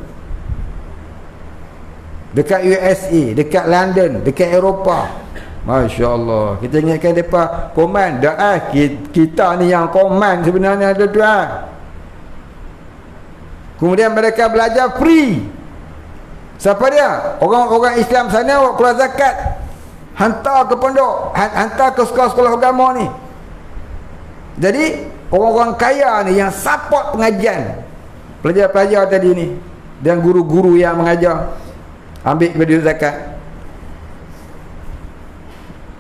dekat USA, dekat London, dekat Eropah. Masya Allah. Kita ingatkan mereka koman. Dah kita ni yang koman sebenarnya, tuan-tuan. Kemudian mereka belajar free. Siapa dia? Orang-orang Islam sana buat keluar zakat, hantar ke pondok, hantar ke sekolah-sekolah agama ni. Jadi orang-orang kaya ni yang support pengajian pelajar-pelajar tadi ni, dan guru-guru yang mengajar ambil duit zakat.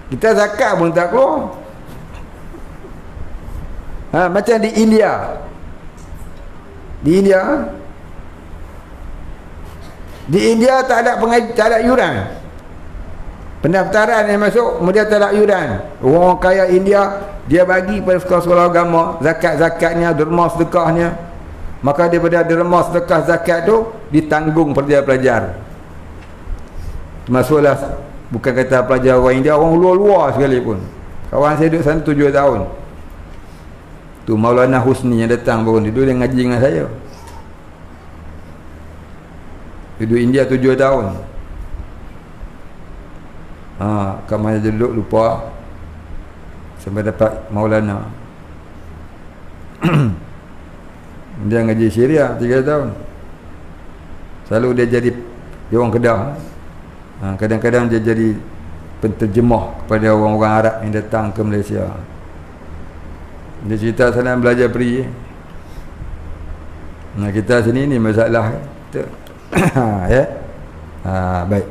Kita zakat pun tak keluar. Macam di India. Di India tak ada yuran. Pendaftaran yang masuk, kemudian tak ada yuran. Orang kaya India, dia bagi pada sekolah-sekolah agama zakat-zakatnya, derma sedekahnya. Maka daripada derma sedekah zakat tu ditanggung pelajar-pelajar. Termasuklah, bukan kata pelajar orang India, orang luar-luar sekalipun. Kawan saya duduk sana 7 tahun. Tu Maulana Husni yang datang baru ni, dia ngaji dengan saya. Duduk India 7 tahun. Kat mana dia duduk lupa, sampai dapat Maulana. Dia ngaji Syria 3 tahun. Selalu dia jadi orang Kedah. Kadang-kadang dia jadi penterjemah kepada orang-orang Arab yang datang ke Malaysia. Dia cerita sana belajar free. Kita sini ni masalah ya. Baik.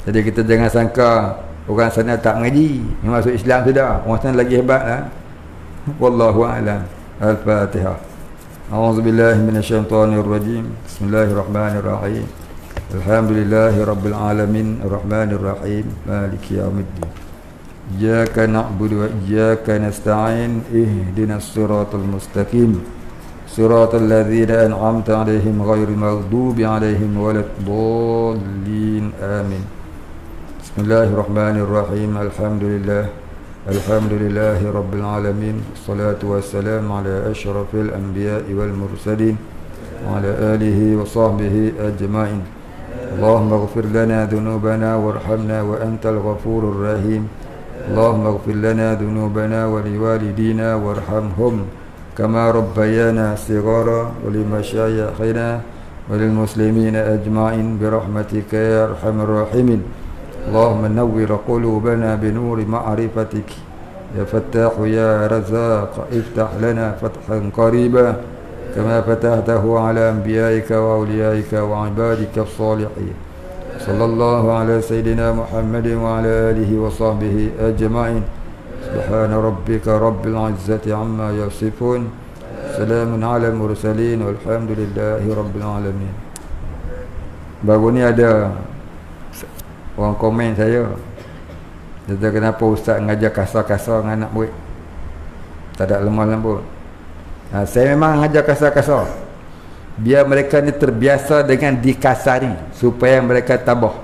Jadi kita jangan sangka orang sana tak mengaji, yang masuk Islam sudah. Orang sana lagi hebat lah. Wallahu a'lam. Al-Fatihah. A'udzubillahi minasyaitonirrajim. Bismillahirrahmanirrahim. Alhamdulillahi Rabbil Alamin, Ar-Rahmanir Rahim, Maliki Yawmiddin. Iyyaka na'budu wa iyyaka nasta'in. Ihdinas siratal mustaqim, siratal ladzina an'amta 'alaihim ghairil maghdubi 'alaihim waladdallin. Amin. Bismillahirrahmanirrahim. Alhamdulillahi Rabbil Alamin. Wassalatu wassalamu ala asyrafil anbiya'i wal mursalin wa ala alihi wa sahbihi ajma'in. اللهم اغفر لنا ذنوبنا وارحمنا وأنت الغفور الرحيم. اللهم اغفر لنا ذنوبنا ولوالدينا وارحمهم كما ربيانا صغارا ولمشايخنا وللمسلمين أجمعين برحمتك يا أرحم الراحمين. اللهم نور قلوبنا بنور معرفتك يا فتاح يا رزاق. افتح لنا فتحا قريبا كما فتحته على أنبيائك وأوليائك وعبادك الصالحين. صلى الله على سيدنا محمد وعلى آله وصحبه أجمعين. سبحان ربك رب العزة عما يصفون. سلام على المرسلين والحمد لله رب العالمين. Baru ni ada orang komen saya, dia kata kenapa ustaz ngajar kasar-kasar dengan anak murid, tak ada lemah lembut. Saya memang ngajar kasar-kasar biar mereka ni terbiasa dengan dikasari, supaya mereka tabah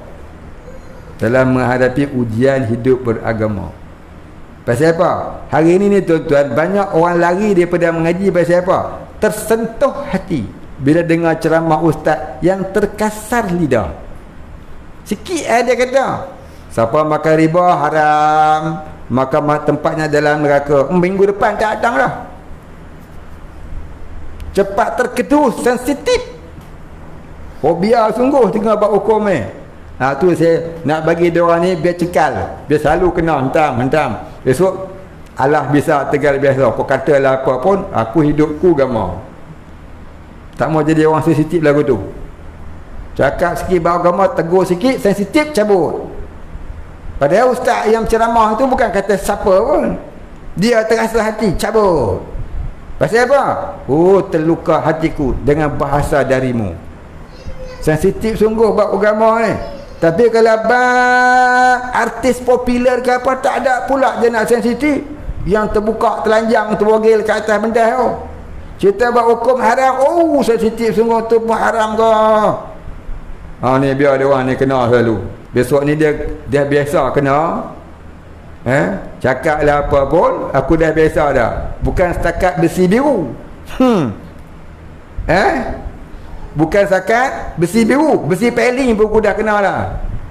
dalam menghadapi ujian hidup beragama. Pasal apa? Hari ini ni tuan-tuan, banyak orang lari daripada mengaji. Pasal apa? Tersentuh hati bila dengar ceramah ustaz yang terkasar lidah. Sikit dia kata, siapa makan riba haram, maka tempatnya dalam neraka. Minggu depan tak datang dah. Cepat terkedu, sensitif, fobia sungguh tengah buat hukum ni. Tu saya nak bagi dia orang ni biar cekal, biar selalu kena hentam. Besok Allah bisa tegal biasa. Kau katalah apa pun, aku hidupku agama. Tak mau jadi orang sensitif lagu tu. Cakap sikit bahawa agama, tegur sikit, sensitif, cabut. Padahal ustaz yang ceramah tu bukan kata siapa pun, dia terasa hati, cabut. Pasal apa? Terluka hatiku dengan bahasa darimu. Sensitif sungguh buat agama ni. Tapi kalau artis popular ke apa, tak ada pula dia nak sensitif. yang terbuka telanjang terbogel ke atas benda tu. Cerita buat hukum haram, oh sensitif sungguh tu pun haram ke. Ni biar dia orang ni kena selalu. Besok ni dia biasa kena. Cakap lah apa pun, aku dah biasa dah. Bukan setakat besi biru. Bukan setakat besi biru, besi peling pun aku dah kena lah.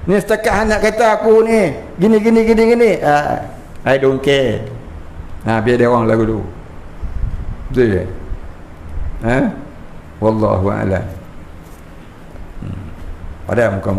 Ni setakat nak kata aku ni gini. I don't care. Biar dia orang lagu dulu. Betul ke? Wallahu a'lam. Padahal muka